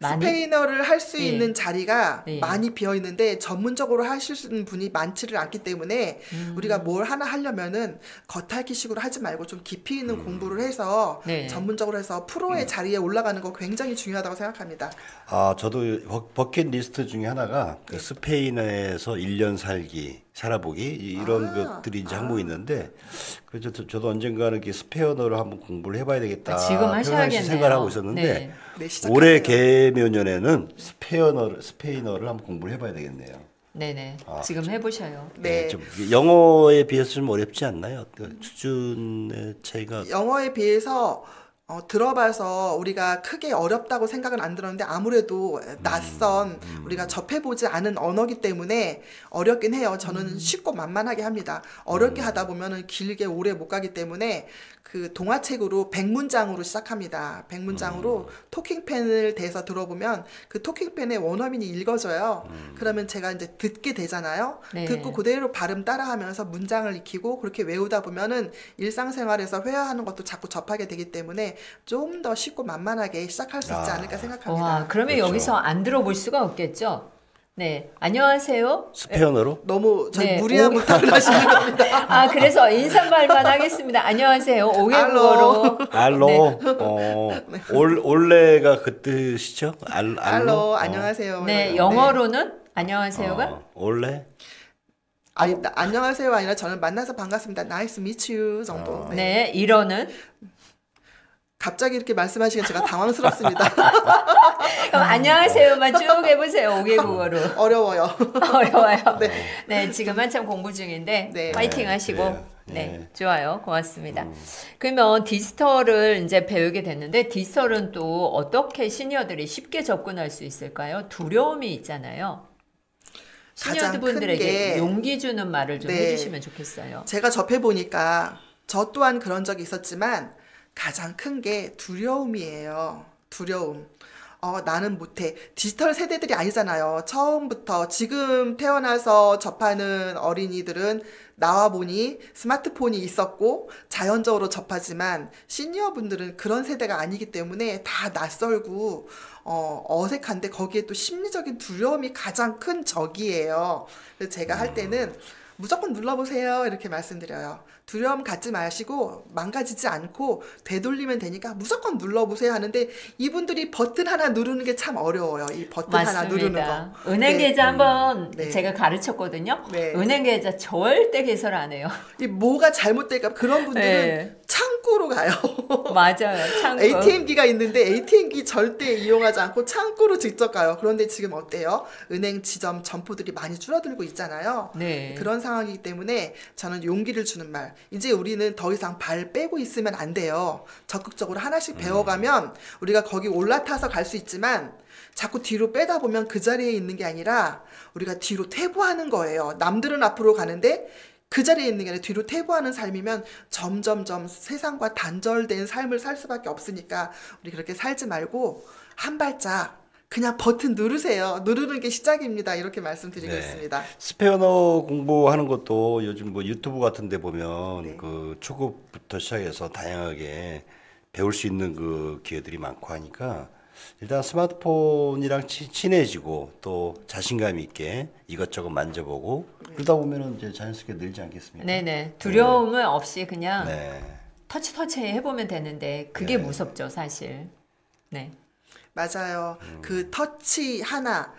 많이? 스페인어를 할 수 예. 있는 자리가 예. 많이 비어 있는데 전문적으로 하시는 분이 많지를 않기 때문에 우리가 뭘 하나 하려면은 겉핥기식으로 하지 말고 좀 깊이 있는 공부를 해서 네. 전문적으로 해서 프로의 자리에 올라가는 거 굉장히 중요하다고 생각합니다. 저도 버킷리스트 중에 하나가 그 스페인에서 1년 살아보기 이런 것들이 이제 항목이 있는데 그래서 저도 언젠가는 이렇게 스페인어를 한번 공부를 해봐야 되겠다. 지금 평상시 하셔야겠네요. 생각을 하고 있었는데 네. 네, 시작하세요. 올해 개묘년에는 스페인어를 한번 공부를 해봐야 되겠네요. 네네. 지금 해보셔요. 네. 좀 영어에 비해서 좀 어렵지 않나요? 그 수준의 차이가 영어에 비해서 들어봐서 우리가 크게 어렵다고 생각은 안 들었는데 아무래도 낯선 우리가 접해보지 않은 언어기 때문에 어렵긴 해요. 저는 쉽고 만만하게 합니다. 어렵게 하다 보면은 길게 오래 못 가기 때문에 그 동화책으로 100문장으로 시작합니다. 100문장으로 토킹펜을 대서 들어보면 그 토킹펜의 원어민이 읽어져요. 그러면 제가 이제 듣게 되잖아요. 네. 듣고 그대로 발음 따라하면서 문장을 익히고 그렇게 외우다 보면은 일상생활에서 회화하는 것도 자꾸 접하게 되기 때문에 좀 더 쉽고 만만하게 시작할 수 있지 않을까 생각합니다. 와, 그러면 그렇죠. 여기서 안 들어볼 수가 없겠죠? 네. 안녕하세요. 스페인어로? 너무 저희 네, 무리한 부탁을 하시는 겁니다. 그래서 인사말만 하겠습니다. 안녕하세요. 알로. 오개국어로. 알로. 네. 올레가 그 뜻이죠? 알로. 알로, 안녕하세요. 네, 영어로는 안녕하세요가 올레. 안녕하세요 아니라 저는 만나서 반갑습니다. Nice to meet you 정도. 네. 네, 이러는 갑자기 이렇게 말씀하시면 제가 당황스럽습니다. 그럼 안녕하세요만 쭉 해보세요. 오개국어로. 어려워요. 어려워요. 네, 지금 한참 공부 중인데 네. 파이팅 하시고 그래요. 네, 좋아요. 고맙습니다. 그러면 디지털을 이제 배우게 됐는데 디지털은 또 어떻게 시니어들이 쉽게 접근할 수 있을까요? 두려움이 있잖아요. 가장 큰 시니어분들에게 게 용기 주는 말을 좀 네. 해주시면 좋겠어요. 제가 접해보니까 저 또한 그런 적이 있었지만 가장 큰 게 두려움이에요. 두려움. 나는 못해. 디지털 세대들이 아니잖아요. 처음부터 지금 태어나서 접하는 어린이들은 나와 보니 스마트폰이 있었고 자연적으로 접하지만 시니어분들은 그런 세대가 아니기 때문에 다 낯설고 어색한데 거기에 또 심리적인 두려움이 가장 큰 적이에요. 그래서 제가 할 때는 무조건 눌러보세요. 이렇게 말씀드려요. 두려움 갖지 마시고 망가지지 않고 되돌리면 되니까 무조건 눌러보세요 하는데 이분들이 버튼 하나 누르는 게 참 어려워요. 이 버튼 하나 누르는 맞습니다. 거. 은행 네. 계좌 한번 네. 제가 가르쳤거든요. 네. 은행 계좌 절대 개설 안 해요. 이 뭐가 잘못될까 그런 분들은 네. 창구로 가요. 맞아요. 창구. ATM기가 있는데 ATM기 절대 이용하지 않고 창구로 직접 가요. 그런데 지금 어때요? 은행 지점 점포들이 많이 줄어들고 있잖아요. 네. 그런 상황이기 때문에 저는 용기를 주는 말. 이제 우리는 더 이상 발 빼고 있으면 안 돼요. 적극적으로 하나씩 배워가면 우리가 거기 올라타서 갈 수 있지만 자꾸 뒤로 빼다 보면 그 자리에 있는 게 아니라 우리가 뒤로 퇴보하는 거예요. 남들은 앞으로 가는데 그 자리에 있는 게 아니라 뒤로 퇴보하는 삶이면 점점점 세상과 단절된 삶을 살 수밖에 없으니까 우리 그렇게 살지 말고 한 발짝 그냥 버튼 누르세요. 누르는 게 시작입니다. 이렇게 말씀드리고 네. 있습니다. 스페인어 공부하는 것도 요즘 뭐 유튜브 같은 데 보면 네. 그 초급부터 시작해서 다양하게 배울 수 있는 그 기회들이 많고 하니까 일단 스마트폰이랑 친해지고 또 자신감 있게 이것저것 만져보고 그러다 보면은 이제 자연스럽게 늘지 않겠습니까? 네네. 두려움은 없이 그냥 네. 터치 해보면 되는데 그게 네. 무섭죠, 사실. 네. 맞아요. 그 터치 하나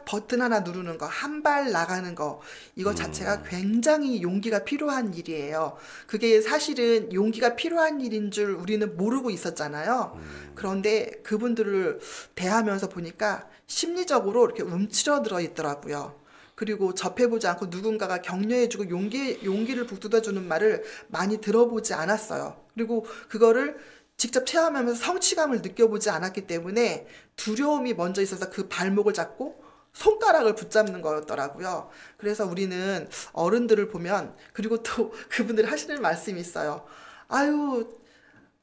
버튼 하나 누르는 거, 한 발 나가는 거, 이거 자체가 굉장히 용기가 필요한 일이에요. 그게 사실은 용기가 필요한 일인 줄 우리는 모르고 있었잖아요. 그런데 그분들을 대하면서 보니까 심리적으로 이렇게 움츠러들어 있더라고요. 그리고 접해보지 않고 누군가가 격려해주고 용기를 북돋아주는 말을 많이 들어보지 않았어요. 그리고 그거를 직접 체험하면서 성취감을 느껴보지 않았기 때문에 두려움이 먼저 있어서 그 발목을 잡고 손가락을 붙잡는 거였더라고요. 그래서 우리는 어른들을 보면 그리고 또 그분들이 하시는 말씀이 있어요. 아유,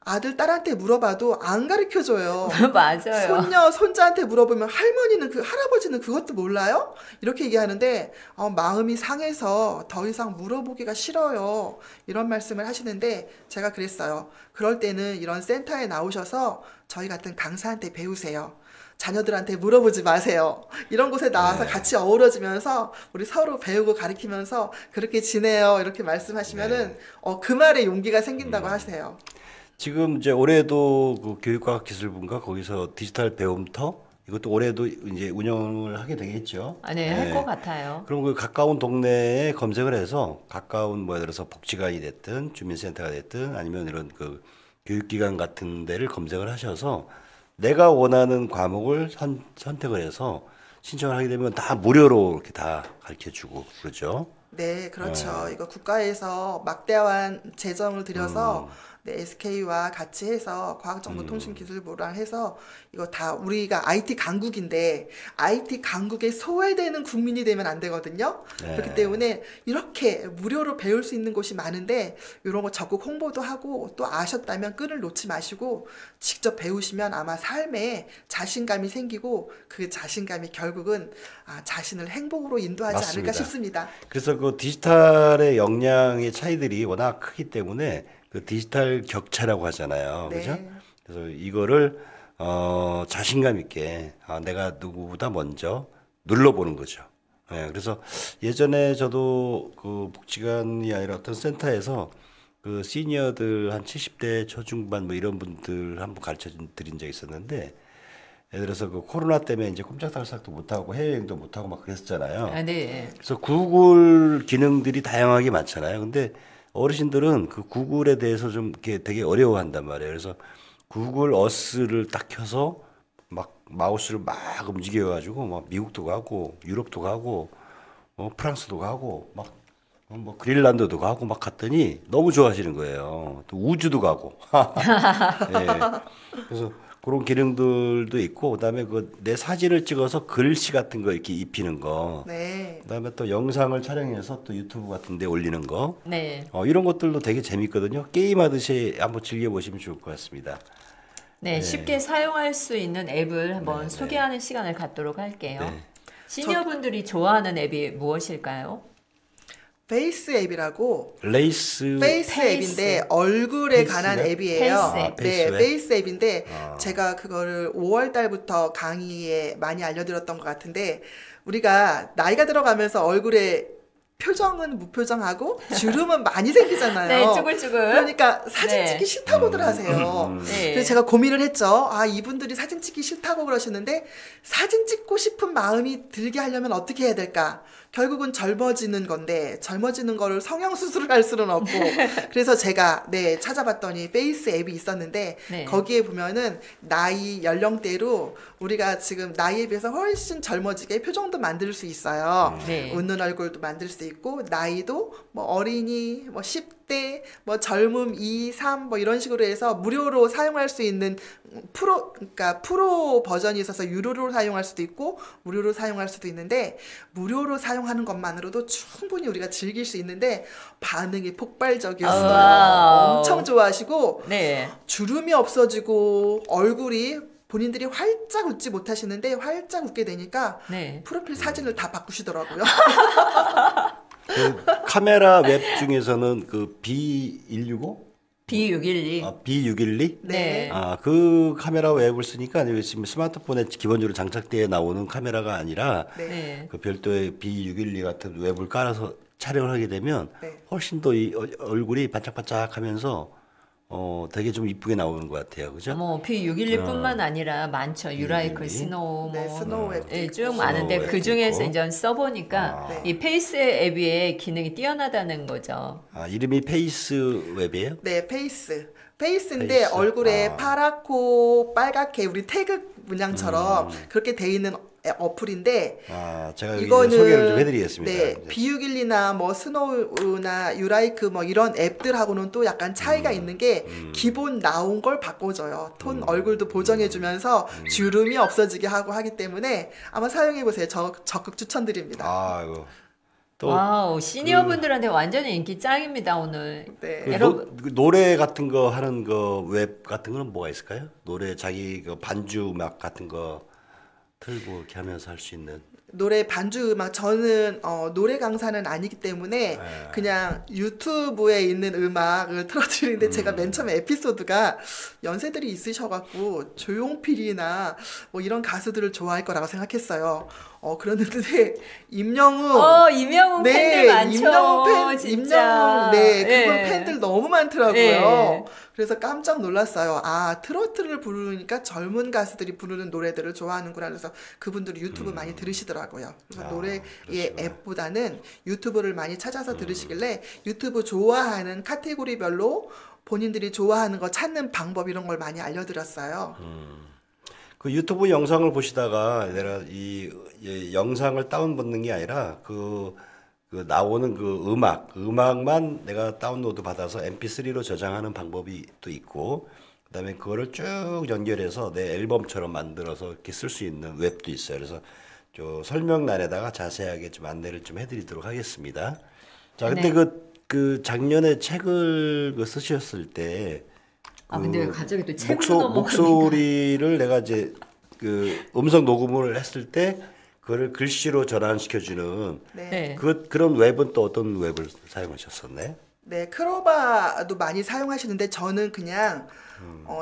아들, 딸한테 물어봐도 안 가르쳐줘요. 맞아요. 손녀, 손자한테 물어보면 할아버지는 그것도 몰라요? 이렇게 얘기하는데, 마음이 상해서 더 이상 물어보기가 싫어요. 이런 말씀을 하시는데, 제가 그랬어요. 그럴 때는 이런 센터에 나오셔서 저희 같은 강사한테 배우세요. 자녀들한테 물어보지 마세요. 이런 곳에 나와서 같이 어우러지면서 우리 서로 배우고 가르치면서 그렇게 지내요. 이렇게 말씀하시면은, 그 말에 용기가 생긴다고 하세요. 지금 이제 올해도 그 교육과학기술부인가 거기서 디지털 배움터 이것도 올해도 이제 운영을 하게 되겠죠. 네, 할 것 같아요. 그럼 그 가까운 동네에 검색을 해서 가까운 뭐 예를 들어서 복지관이 됐든 주민센터가 됐든 아니면 이런 그 교육기관 같은 데를 검색을 하셔서 내가 원하는 과목을 선택을 해서 신청을 하게 되면 다 무료로 이렇게 다 가르쳐주고 그러죠. 네, 그렇죠. 이거 국가에서 막대한 재정을 들여서 네, SK와 같이 해서 과학정보통신기술부랑 해서 이거 다 우리가 IT 강국인데 IT 강국에 소외되는 국민이 되면 안 되거든요. 네. 그렇기 때문에 이렇게 무료로 배울 수 있는 곳이 많은데 이런 거 적극 홍보도 하고 또 아셨다면 끈을 놓지 마시고 직접 배우시면 아마 삶에 자신감이 생기고 그 자신감이 결국은 자신을 행복으로 인도하지 맞습니다. 않을까 싶습니다. 그래서 그 디지털의 역량의 차이들이 워낙 크기 때문에 그 디지털 격차라고 하잖아요. 네. 그죠? 그래서 이거를 자신감 있게 내가 누구보다 먼저 눌러보는 거죠. 네, 그래서 예전에 저도 그 복지관이 아니라 어떤 센터에서 그 시니어들 한 70대 초중반 뭐 이런 분들 한번 가르쳐 드린 적이 있었는데 예를 들어서 그 코로나 때문에 이제 꼼짝달싹도 못하고 해외여행도 못하고 막 그랬었잖아요. 네. 그래서 구글 기능들이 다양하게 많잖아요. 근데 어르신들은 그 구글에 대해서 좀 이렇게 되게 어려워한단 말이에요. 그래서 구글 어스를 딱 켜서 막 마우스를 막 움직여가지고 막 미국도 가고 유럽도 가고 프랑스도 가고 막 뭐 그린란드도 가고 막 갔더니 너무 좋아하시는 거예요. 또 우주도 가고. 예. 그래서 그런 기능들도 있고, 그다음에 그 내 사진을 찍어서 글씨 같은 거 이렇게 입히는 거, 네. 그다음에 또 영상을 촬영해서 또 유튜브 같은 데 올리는 거, 네. 이런 것들도 되게 재밌거든요. 게임하듯이 한번 즐겨보시면 좋을 것 같습니다. 네, 쉽게 사용할 수 있는 앱을 한번 소개하는 시간을 갖도록 할게요. 네. 시니어분들이 좋아하는 앱이 무엇일까요? 페이스 앱이라고 레이스 페이스 앱인데 얼굴에 페이스 관한 앱? 앱이에요. 페이스 앱. 네, 페이스 앱? 페이스 앱인데 제가 그거를 5월 달부터 강의에 많이 알려드렸던 것 같은데 우리가 나이가 들어가면서 얼굴에 표정은 무표정하고 주름은 많이 생기잖아요. 네, 쭈글쭈글. 그러니까 사진 네. 찍기 싫다고들 하세요. 네. 그래서 제가 고민을 했죠. 아, 이분들이 사진 찍기 싫다고 그러시는데 사진 찍고 싶은 마음이 들게 하려면 어떻게 해야 될까? 결국은 젊어지는 건데 젊어지는 거를 성형수술을 할 수는 없고 그래서 제가 찾아봤더니 페이스 앱이 있었는데 네. 거기에 보면은 나이 연령대로 우리가 지금 나이에 비해서 훨씬 젊어지게 표정도 만들 수 있어요. 네. 웃는 얼굴도 만들 수 있고 나이도 뭐 어린이 뭐 10대 뭐 젊음 2, 3 뭐 이런 식으로 해서 무료로 사용할 수 있는 그러니까 프로 버전이 있어서 유료로 사용할 수도 있고 무료로 사용할 수도 있는데 무료로 사용하는 것만으로도 충분히 우리가 즐길 수 있는데 반응이 폭발적이었어요. 와우. 엄청 좋아하시고 네. 주름이 없어지고 얼굴이 본인들이 활짝 웃지 못하시는데 활짝 웃게 되니까 네. 프로필 사진을 다 바꾸시더라고요. 그 카메라 웹 중에서는 그 B165? B612. B612? 네. 그 카메라 웹을 쓰니까 지금 스마트폰에 기본적으로 장착되어 나오는 카메라가 아니라 네. 그 별도의 B612 같은 웹을 깔아서 촬영을 하게 되면 네. 훨씬 더 이 얼굴이 반짝반짝하면서 되게 좀 이쁘게 나오는 것 같아요. 그죠? 뭐 B611뿐만 아니라 많죠. 유라이크, 612. 스노우, 네, 뭐 스노우 앱도 예, 있고. 쭉 많은데 스노우 그 앱도 중에서 있고. 이제 써보니까 네. 이 페이스 앱의 기능이 뛰어나다는 거죠. 이름이 페이스 웹이에요? 네, 페이스인데 페이스. 얼굴에 파랗고 빨갛게 우리 태극 문양처럼 그렇게 돼 있는 어플인데 제가 여기 이거는 소개를 좀 해드리겠습니다. 네, B612나 뭐 스노우나 유라이크 뭐 이런 앱들하고는 또 약간 차이가 있는 게 기본 나온 걸 바꿔줘요. 톤 얼굴도 보정해주면서 주름이 없어지게 하고 하기 때문에 아마 사용해보세요. 적극 추천드립니다. 이거 또 와우, 시니어분들한테 완전히 인기 짱입니다, 오늘. 네. 그 여러분. 노래 같은 거 하는 거 웹 같은 거는 뭐가 있을까요? 노래 자기 그 반주 음악 같은 거 틀고 이렇게 하면서 할 수 있는. 노래 반주 음악 저는 노래 강사는 아니기 때문에 그냥 유튜브에 있는 음악을 틀어드리는데 제가 맨 처음에 에피소드가 연세들이 있으셔갖고 조용필이나 뭐 이런 가수들을 좋아할 거라고 생각했어요. 그런데 임영웅 임영웅 팬들 많죠. 임영웅 진짜. 그분 예. 팬들 너무 많더라고요. 예. 그래서 깜짝 놀랐어요. 트로트를 부르니까 젊은 가수들이 부르는 노래들을 좋아하는구나. 그래서 그분들이 유튜브 많이 들으시더라고요. 그래서 노래의 그러시구나. 앱보다는 유튜브를 많이 찾아서 들으시길래 유튜브 좋아하는 카테고리별로 본인들이 좋아하는 거 찾는 방법 이런 걸 많이 알려드렸어요. 그 유튜브 영상을 보시다가 내가 이 영상을 다운받는 게 아니라 그 나오는 그 음악만 내가 다운로드 받아서 MP3로 저장하는 방법이 또 있고, 그다음에 그거를 쭉 연결해서 내 앨범처럼 만들어서 이렇게 쓸 수 있는 웹도 있어요. 그래서 저 설명란에다가 자세하게 좀 안내를 좀 해드리도록 하겠습니다. 자, 근데 네. 그 작년에 책을 쓰셨을 때 근데 갑자기 또 책으로 넘어가니까. 목소리를 내가 이제 그 음성 녹음을 했을 때 그거를 글씨로 전환시켜주는 네. 그런 웹은 또 어떤 웹을 사용하셨었나요? 네, 크로바도 많이 사용하시는데 저는 그냥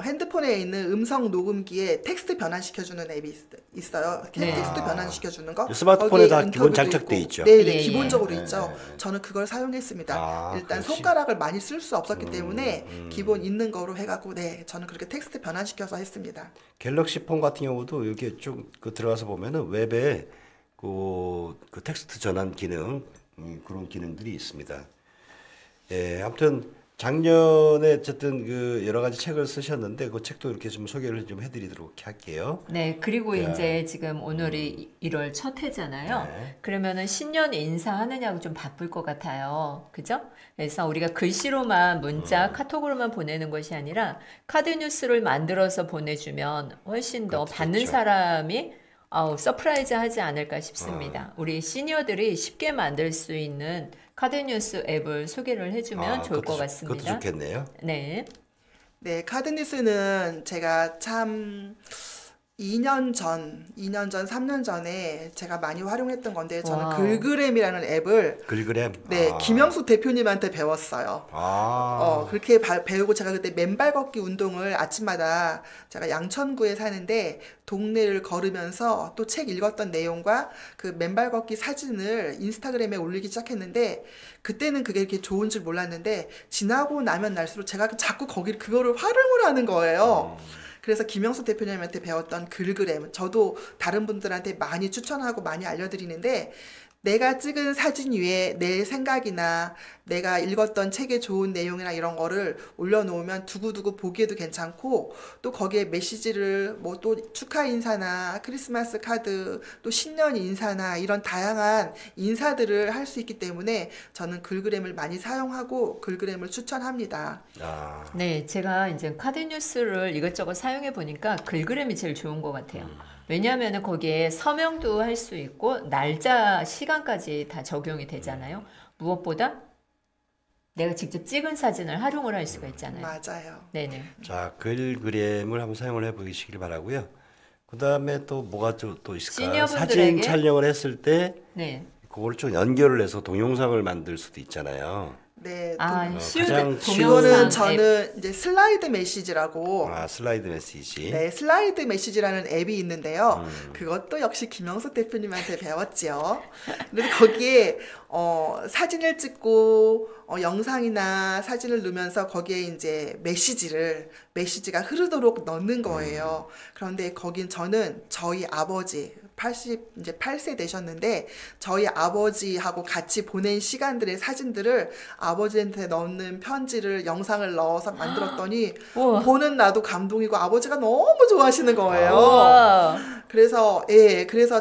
핸드폰에 있는 음성 녹음기에 텍스트 변환시켜주는 앱이 있어요. 네. 텍스트 변환시켜주는 거. 스마트폰에 거기에 다 기본 인터뷰도 장착돼 있고. 있죠. 네, 예, 네, 예. 기본적으로 네, 있죠. 네, 네. 저는 그걸 사용했습니다. 일단 그렇지. 손가락을 많이 쓸 수 없었기 때문에 기본 있는 거로 해갖고 저는 그렇게 텍스트 변환시켜서 했습니다. 갤럭시 폰 같은 경우도 이렇게 쭉 들어가서 보면은 웹에 그 텍스트 전환 기능 그런 기능들이 있습니다. 예, 아무튼 작년에 어쨌든 그 여러 가지 책을 쓰셨는데 그 책도 이렇게 좀 소개를 좀 해드리도록 할게요. 네, 그리고 야. 이제 지금 오늘이 1월 첫 해잖아요. 네. 그러면은 신년 인사하느냐고 좀 바쁠 것 같아요. 그죠? 그래서 우리가 글씨로만 문자, 카톡으로만 보내는 것이 아니라 카드 뉴스를 만들어서 보내주면 훨씬 더 그렇죠. 받는 사람이 서프라이즈 하지 않을까 싶습니다. 우리 시니어들이 쉽게 만들 수 있는 카드 뉴스 앱을 소개를 해주면 좋을 것 그것도 같습니다. 좋겠네요. 네. 네, 카드뉴스는 제가 참 2년 전, 3년 전에 제가 많이 활용했던 건데 저는 와우. 글그램이라는 앱을 글그램. 네, 김영숙 대표님한테 배웠어요. 그렇게 배우고 제가 그때 맨발 걷기 운동을 아침마다 제가 양천구에 사는데 동네를 걸으면서 또 책 읽었던 내용과 그 맨발 걷기 사진을 인스타그램에 올리기 시작했는데 그때는 그게 이렇게 좋은 줄 몰랐는데 지나고 나면 날수록 제가 자꾸 그거를 활용을 하는 거예요. 그래서 김영수 대표님한테 배웠던 글그램 저도 다른 분들한테 많이 추천하고 많이 알려드리는데 내가 찍은 사진 위에 내 생각이나 내가 읽었던 책의 좋은 내용이나 이런 거를 올려놓으면 두고두고 보기에도 괜찮고 또 거기에 메시지를 뭐 또 축하 인사나 크리스마스 카드 또 신년 인사나 이런 다양한 인사들을 할 수 있기 때문에 저는 글그램을 많이 사용하고 글그램을 추천합니다. 네, 제가 이제 카드 뉴스를 이것저것 사용해 보니까 글그램이 제일 좋은 것 같아요. 왜냐하면 거기에 서명도 할 수 있고 날짜, 시간까지 다 적용이 되잖아요. 무엇보다 내가 직접 찍은 사진을 활용을 할 수가 있잖아요. 맞아요. 네네. 자, 글그램을 한번 사용을 해보시길 바라고요. 그 다음에 또 뭐가 또 있을까요? 사진 시니어분들에게 촬영을 했을 때 네. 그걸 좀 연결을 해서 동영상을 만들 수도 있잖아요. 네, 쉬운 가장 이거는 동영상 앱. 저는 이제 슬라이드 메시지라고 슬라이드 메시지. 네, 슬라이드 메시지라는 앱이 있는데요. 그것도 역시 김영숙 대표님한테 배웠지요. 그래서 거기에 사진을 찍고 영상이나 사진을 넣으면서 거기에 이제 메시지가 흐르도록 넣는 거예요. 그런데 거긴 저는 저희 아버지 88세 되셨는데 저희 아버지하고 같이 보낸 시간들의 사진들을 아버지한테 넣는 편지를 영상을 넣어서 만들었더니 우와. 보는 나도 감동이고 아버지가 너무 좋아하시는 거예요. 우와. 그래서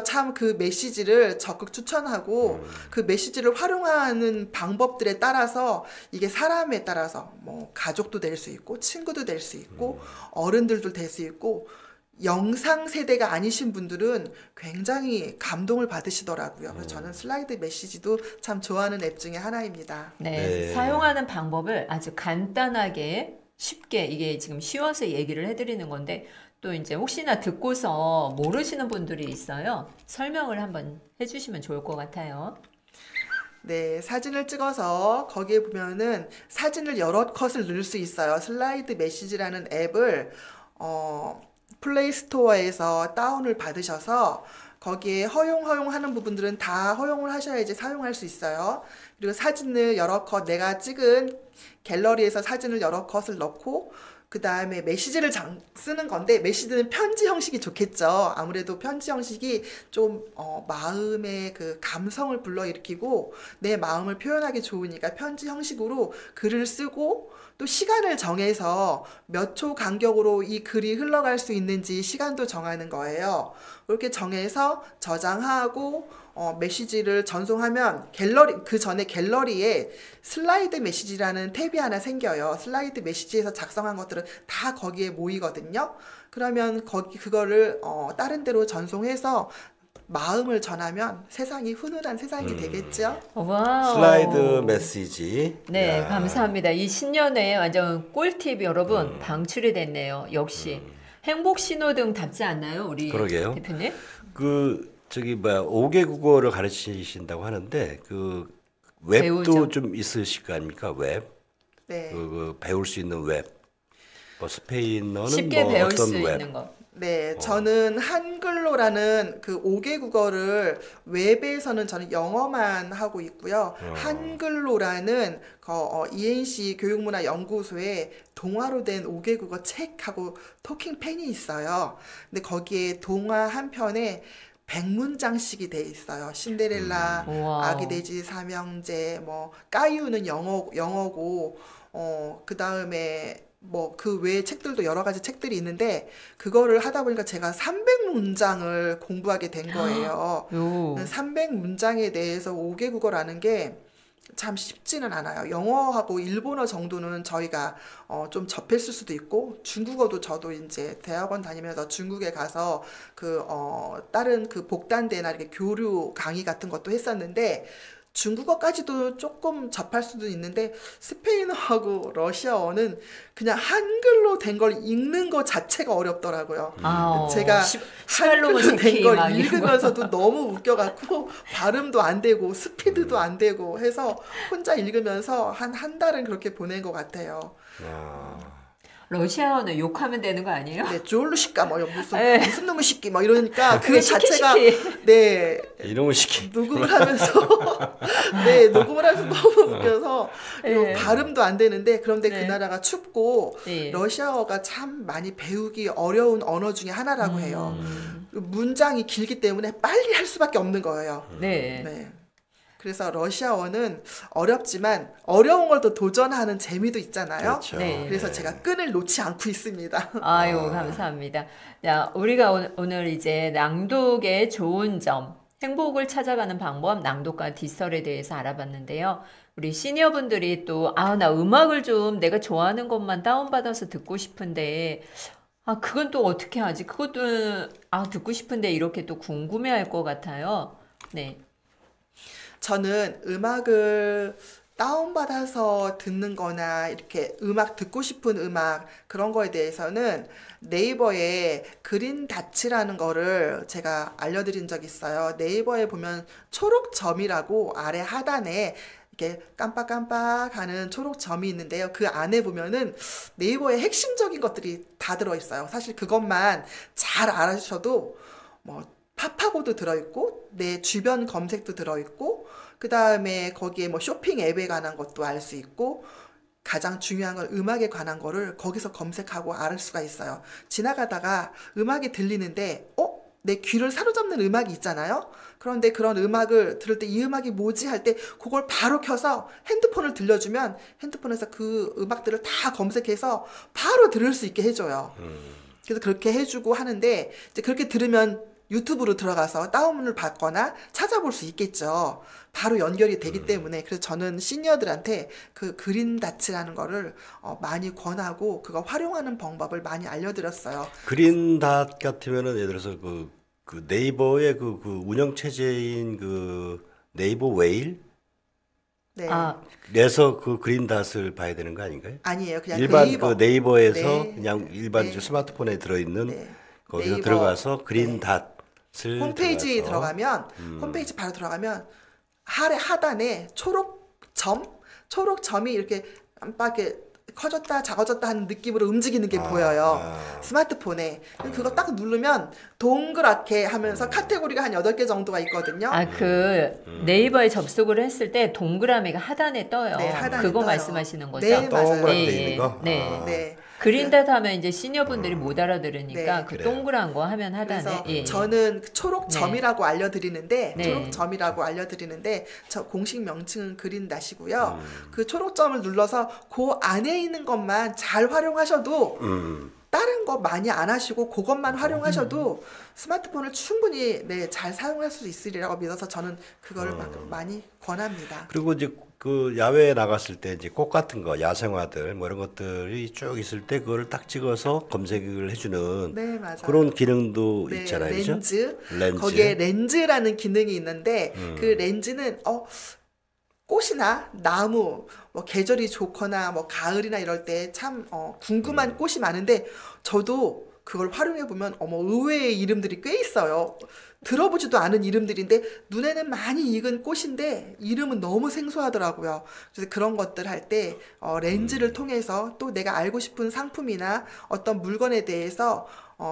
참 그 메시지를 적극 추천하고 그 메시지를 활용하는 방법들에 따라서 이게 사람에 따라서 뭐 가족도 될 수 있고 친구도 될 수 있고 어른들도 될 수 있고 영상 세대가 아니신 분들은 굉장히 감동을 받으시더라고요. 그래서 저는 슬라이드 메시지도 참 좋아하는 앱 중에 하나입니다. 네, 네. 사용하는 방법을 아주 간단하게 쉽게 이게 지금 쉬워서 얘기를 해드리는 건데 또 이제 혹시나 듣고서 모르시는 분들이 있어요. 설명을 한번 해주시면 좋을 것 같아요. 네, 사진을 찍어서 거기에 보면은 사진을 여러 컷을 넣을 수 있어요. 슬라이드 메시지라는 앱을 플레이 스토어에서 다운을 받으셔서 거기에 허용하는 부분들은 다 허용을 하셔야지 사용할 수 있어요. 그리고 사진을 여러 컷 내가 찍은 갤러리에서 사진을 여러 컷을 넣고 그 다음에 메시지를 쓰는 건데 메시지는 편지 형식이 좋겠죠. 아무래도 편지 형식이 좀 마음의 그 감성을 불러일으키고 내 마음을 표현하기 좋으니까 편지 형식으로 글을 쓰고 또 시간을 정해서 몇 초 간격으로 이 글이 흘러갈 수 있는지 시간도 정하는 거예요. 그렇게 정해서 저장하고 메시지를 전송하면 그 전에 갤러리에 슬라이드 메시지라는 탭이 하나 생겨요. 슬라이드 메시지에서 작성한 것들은 다 거기에 모이거든요. 그러면 그거를 다른 데로 전송해서 마음을 전하면 세상이 훈훈한 세상이 되겠죠. 와우. 슬라이드 메시지. 네, 야. 감사합니다. 이 신년에 완전 꿀팁 여러분 방출이 됐네요. 역시 행복 신호등답지 않나요, 우리 그러게요. 대표님? 저기 5개 국어를 가르치신다고 하는데 그 웹도 배우죠. 좀 있으실 거 아닙니까? 웹. 네. 배울 수 있는 웹. 뭐 스페인어는 쉽게 뭐 배울 어떤 수 웹. 있는 거. 네, 저는 한글로라는 그 5개 국어를 웹에서는 저는 영어만 하고 있고요. 한글로라는 ENC 교육문화연구소에 동화로 된 5개 국어 책하고 토킹펜이 있어요. 근데 거기에 동화 한 편에 100문장씩이 돼 있어요. 신데렐라, 우와. 아기 돼지 삼형제, 뭐 까이유는 영어고 그 다음에 뭐 그 외의 책들도 여러 가지 책들이 있는데 그거를 하다 보니까 제가 300문장을 공부하게 된 거예요. 요. 300문장에 대해서 5개 국어라는 게 참 쉽지는 않아요. 영어하고 일본어 정도는 저희가 좀 접했을 수도 있고 중국어도 저도 이제 대학원 다니면서 중국에 가서 다른 그 복단대나 이렇게 교류 강의 같은 것도 했었는데 중국어까지도 조금 접할 수도 있는데 스페인어하고 러시아어는 그냥 한글로 된 걸 읽는 것 자체가 어렵더라고요. 제가 한글로 된 걸 읽으면서도 너무 웃겨갖고 발음도 안 되고 스피드도 안 되고 해서 혼자 읽으면서 한 달은 그렇게 보낸 것 같아요. 러시아어는 욕하면 되는 거 아니에요? 네, 졸루시까 뭐 무슨 놈의 시끼 뭐 이러니까 그 자체가 네 이놈의 시끼 녹음을 하면서 네 녹음을 하면서 너무 웃겨서 발음도 안 되는데 그런데 그 나라가 춥고 러시아어가 참 많이 배우기 어려운 언어 중에 하나라고 해요. 문장이 길기 때문에 빨리 할 수밖에 없는 거예요. 네. 그래서 러시아어는 어렵지만 어려운 걸 또 도전하는 재미도 있잖아요. 그렇죠. 그래서 제가 끈을 놓지 않고 있습니다. 아유, 감사합니다. 자, 우리가 오늘 이제 낭독의 좋은 점, 행복을 찾아가는 방법, 낭독과 디지털에 대해서 알아봤는데요. 우리 시니어분들이 또, 나 음악을 좀 내가 좋아하는 것만 다운받아서 듣고 싶은데, 그건 또 어떻게 하지? 그것도, 듣고 싶은데 이렇게 또 궁금해할 것 같아요. 네. 저는 음악을 다운받아서 듣는 거나 이렇게 음악 듣고 싶은 음악 그런 거에 대해서는 네이버에 그린다츠라는 거를 제가 알려드린 적 있어요. 네이버에 보면 초록점이라고 아래 하단에 이렇게 깜빡깜빡 하는 초록점이 있는데요. 그 안에 보면은 네이버의 핵심적인 것들이 다 들어있어요. 사실 그것만 잘 알아주셔도 뭐 팝하고도 들어있고 내 주변 검색도 들어있고 그 다음에 거기에 뭐 쇼핑 앱에 관한 것도 알 수 있고 가장 중요한 건 음악에 관한 거를 거기서 검색하고 알 수가 있어요. 지나가다가 음악이 들리는데 내 귀를 사로잡는 음악이 있잖아요. 그런데 그런 음악을 들을 때 이 음악이 뭐지 할 때 그걸 바로 켜서 핸드폰을 들려주면 핸드폰에서 그 음악들을 다 검색해서 바로 들을 수 있게 해줘요. 그래서 그렇게 해주고 하는데 이제 그렇게 들으면 유튜브로 들어가서 다운을 받거나 찾아볼 수 있겠죠. 바로 연결이 되기 때문에 그래서 저는 시니어들한테 그 그린다츠라는 거를 많이 권하고 그거 활용하는 방법을 많이 알려드렸어요. 그린닷 같으면은 예를 들어서 그 네이버의 그 운영 체제인 그 네이버 웨일 네. 그래서 그 그린닷을 봐야 되는 거 아닌가요? 아니에요. 그냥 일반 네이버. 그 네이버에서 네. 그냥 일반 네. 스마트폰에 들어있는 네. 거기서 네이버. 들어가서 그린닷을 홈페이지 들어가서 들어가면 홈페이지 바로 들어가면 하단에 초록점이 이렇게 깜빡이 커졌다 작아졌다 하는 느낌으로 움직이는 게 보여요. 스마트폰에. 그거 딱 누르면 동그랗게 하면서 카테고리가 한 8개 정도가 있거든요. 네이버에 접속을 했을 때 동그라미가 하단에 떠요. 네, 하단에 그거 떠요. 말씀하시는 거죠? 네, 맞아요. 동그랗게 돼 있는 거? 네. 네. 그린닷 하면 이제 시니어분들이 못 알아들으니까 네. 그 그래요. 동그란 거 하면 그래서 하단에. 저는 그 초록점이라고 알려드리는데 네. 초록점이라고 알려드리는데 저 공식 명칭은 그린닷이고요. 그 초록점을 눌러서 그 안에 있는 것만 잘 활용하셔도 다른 거 많이 안 하시고 그것만 활용하셔도 스마트폰을 충분히 잘 사용할 수 있으리라고 믿어서 저는 그걸 많이 권합니다. 그리고 이제 그 야외에 나갔을 때 이제 꽃 같은 거 야생화들 뭐 이런 것들이 쭉 있을 때 그거를 딱 찍어서 검색을 해주는 네, 맞아요. 그런 기능도 네, 있잖아요, 렌즈. 렌즈. 거기에 렌즈라는 기능이 있는데 그 렌즈는 꽃이나 나무, 뭐 계절이 좋거나 뭐 가을이나 이럴 때 참 궁금한 꽃이 많은데 저도 그걸 활용해 보면 의외의 이름들이 꽤 있어요. 들어보지도 않은 이름들인데 눈에는 많이 익은 꽃인데 이름은 너무 생소하더라고요. 그래서 그런 것들 할 때 렌즈를 통해서 또 내가 알고 싶은 상품이나 어떤 물건에 대해서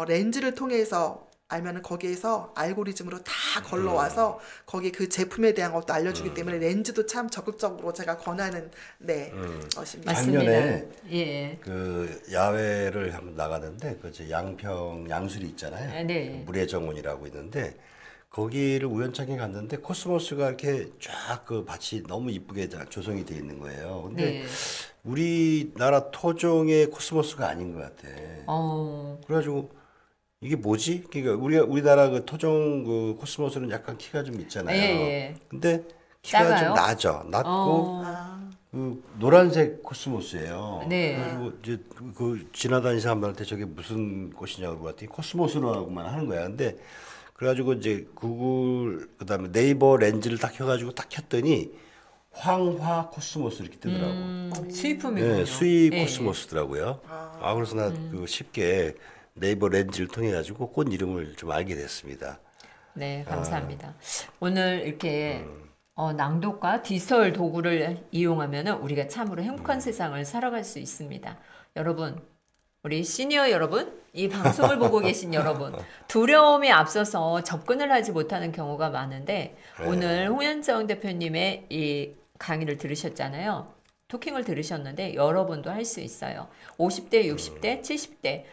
렌즈를 통해서 알면은 거기에서 알고리즘으로 다 걸러와서 거기 그 제품에 대한 것도 알려주기 때문에 렌즈도 참 적극적으로 제가 권하는 것입니다. 작년에 예. 그 야외를 한번 나갔는데 그 양평 양수리 있잖아요. 네. 물의 정원이라고 있는데 거기를 우연찮게 갔는데 코스모스가 이렇게 쫙 그 밭이 너무 이쁘게 조성이 되어 있는 거예요. 근데 네. 우리나라 토종의 코스모스가 아닌 것 같아. 어, 그래가지고 이게 뭐지? 그러니까 우리나라 그 토종 그 코스모스는 약간 키가 좀 예, 있잖아요. 예. 근데 키가 좀 작아요? 낮아. 낮고 어, 아, 그 노란색 코스모스예요. 네. 그래가지고 이제 그 지나다니는 사람들한테 저게 무슨 꽃이냐고 물어봤더니 코스모스라고만 하는 거야. 근데 그래가지고 이제 구글 그다음에 네이버 렌즈를 딱 켜가지고 딱 켰더니 황화 코스모스 이렇게 뜨더라고. 수입품이군요. 네, 수입 예, 예. 코스모스더라고요. 그래서 나 그 쉽게 네이버 렌즈를 통해 가지고 꽃 이름을 좀 알게 됐습니다. 네, 감사합니다. 오늘 이렇게 낭독과 디지털 도구를 이용하면 우리가 참으로 행복한 세상을 살아갈 수 있습니다. 여러분, 우리 시니어 여러분, 이 방송을 보고 계신 여러분, 두려움이 앞서서 접근을 하지 못하는 경우가 많은데 오늘 홍현정 대표님의 이 강의를 들으셨잖아요. 토킹을 들으셨는데 여러분도 할 수 있어요. 50대, 60대, 70대.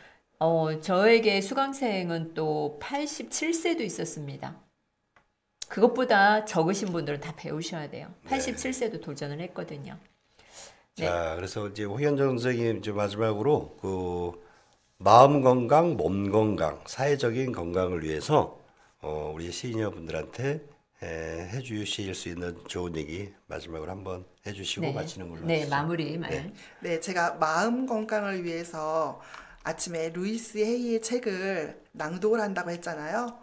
저에게 수강생은 또 87세도 있었습니다. 그것보다 적으신 분들은 다 배우셔야 돼요. 87세도 도전을 했거든요. 네. 자, 그래서 이제 홍현정 선생님 이제 마지막으로 그 마음 건강, 몸 건강, 사회적인 건강을 위해서 우리 시니어 분들한테 해주실 수 있는 좋은 얘기 마지막으로 한번 해주시고 네. 마치는 걸로 네, 하시죠. 마무리 말. 네. 네, 제가 마음 건강을 위해서 아침에 루이스 헤이의 책을 낭독을 한다고 했잖아요.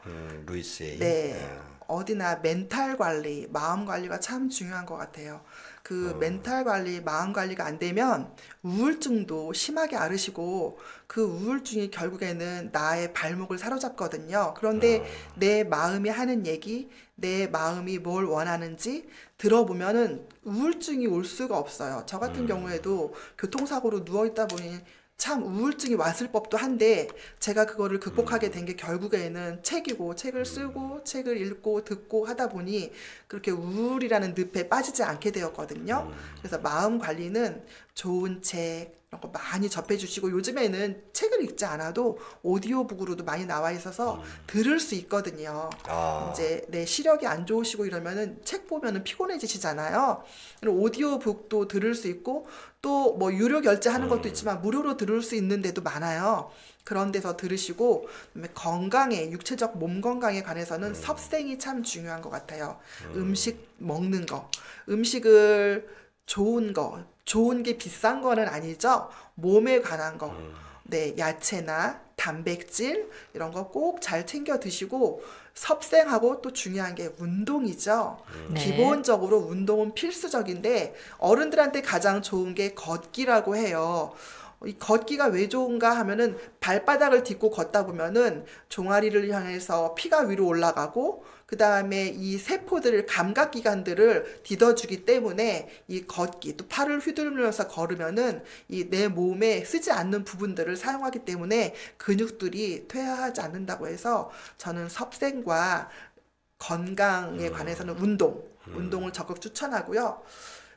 루이스의 네. 어디나 멘탈 관리, 마음 관리가 참 중요한 것 같아요. 그 멘탈 관리, 마음 관리가 안 되면 우울증도 심하게 앓으시고 그 우울증이 결국에는 나의 발목을 사로잡거든요. 그런데 내 마음이 하는 얘기, 내 마음이 뭘 원하는지 들어보면은 우울증이 올 수가 없어요. 저 같은 경우에도 교통사고로 누워있다 보니 참 우울증이 왔을 법도 한데 제가 그거를 극복하게 된 게 결국에는 책이고 책을 쓰고 책을 읽고 듣고 하다 보니 그렇게 우울이라는 늪에 빠지지 않게 되었거든요. 그래서 마음 관리는 좋은 책 이런 거 많이 접해 주시고 요즘에는 책을 읽지 않아도 오디오북으로도 많이 나와 있어서 들을 수 있거든요. 이제 내 시력이 안 좋으시고 이러면은 책 보면은 피곤해지시잖아요. 그리고 오디오북도 들을 수 있고 또 뭐 유료 결제하는 것도 있지만 무료로 들을 수 있는 데도 많아요. 그런 데서 들으시고 그다음에 건강에 육체적 몸 건강에 관해서는 섭생이 참 중요한 것 같아요. 음식 먹는 거, 음식을 좋은 게 비싼 거는 아니죠. 몸에 관한 거, 네, 야채나 단백질 이런 거 꼭 잘 챙겨 드시고 섭생하고 또 중요한 게 운동이죠. 네. 기본적으로 운동은 필수적인데 어른들한테 가장 좋은 게 걷기라고 해요. 이 걷기가 왜 좋은가 하면은 발바닥을 딛고 걷다 보면은 종아리를 향해서 피가 위로 올라가고 그 다음에 이 세포들을 감각기관들을 디뎌주기 때문에 이 걷기 또 팔을 휘두르면서 걸으면은 이 내 몸에 쓰지 않는 부분들을 사용하기 때문에 근육들이 퇴화하지 않는다고 해서 저는 섭생과 건강에 관해서는 운동을 적극 추천하고요.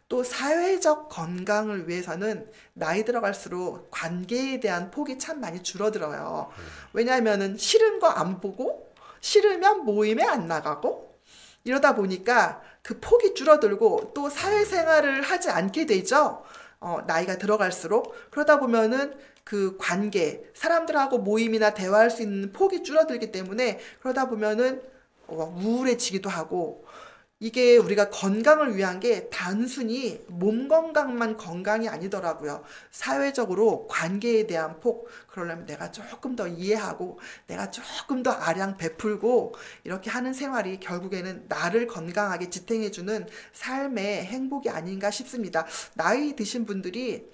또 사회적 건강을 위해서는 나이 들어갈수록 관계에 대한 폭이 참 많이 줄어들어요. 왜냐하면은 싫은 거 안 보고 싫으면 모임에 안 나가고 이러다 보니까 그 폭이 줄어들고 또 사회생활을 하지 않게 되죠. 나이가 들어갈수록 그러다 보면은 그 관계 사람들하고 모임이나 대화할 수 있는 폭이 줄어들기 때문에 그러다 보면은 우울해지기도 하고 이게 우리가 건강을 위한 게 단순히 몸 건강만 건강이 아니더라고요. 사회적으로 관계에 대한 폭, 그러려면 내가 조금 더 이해하고 내가 조금 더 아량 베풀고 이렇게 하는 생활이 결국에는 나를 건강하게 지탱해주는 삶의 행복이 아닌가 싶습니다. 나이 드신 분들이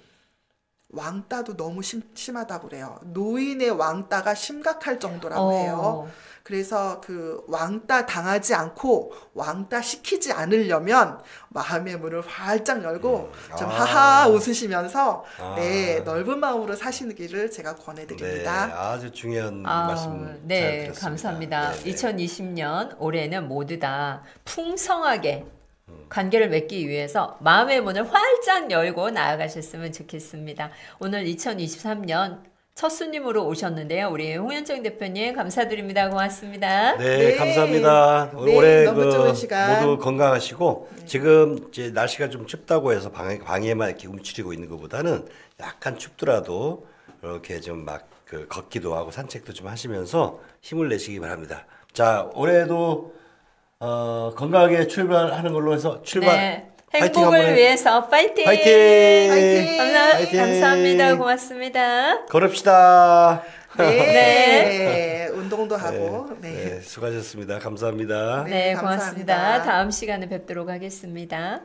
왕따도 너무 심하다고 그래요. 노인의 왕따가 심각할 정도라고 해요. 그래서 그 왕따 당하지 않고 왕따 시키지 않으려면 마음의 문을 활짝 열고 좀 하하 웃으시면서 네, 넓은 마음으로 사시는 길을 제가 권해드립니다. 네, 아주 중요한 말씀 잘 네, 들었습니다. 감사합니다. 네, 네. 2020년 올해는 모두 다 풍성하게 관계를 맺기 위해서 마음의 문을 활짝 열고 나아가셨으면 좋겠습니다. 오늘 2023년 첫 손님으로 오셨는데요. 우리 홍현정 대표님 감사드립니다. 고맙습니다. 네, 네. 감사합니다. 네, 올해 너무 좋은 시간. 모두 건강하시고 지금 이제 날씨가 좀 춥다고 해서 방에만 이렇게 움츠리고 있는 것보다는 약간 춥더라도 이렇게 좀 막 그 걷기도 하고 산책도 좀 하시면서 힘을 내시기 바랍니다. 자, 올해도 건강하게 출발하는 걸로 해서 출발. 네. 파이팅 한번 행복을 위해서 파이팅! 파이팅! 파이팅! 파이팅! 감사합니다. 고맙습니다. 걸읍시다. 네. 운동도 하고. 네. 네, 수고하셨습니다. 감사합니다. 네, 감사합니다. 고맙습니다. 다음 시간에 뵙도록 하겠습니다.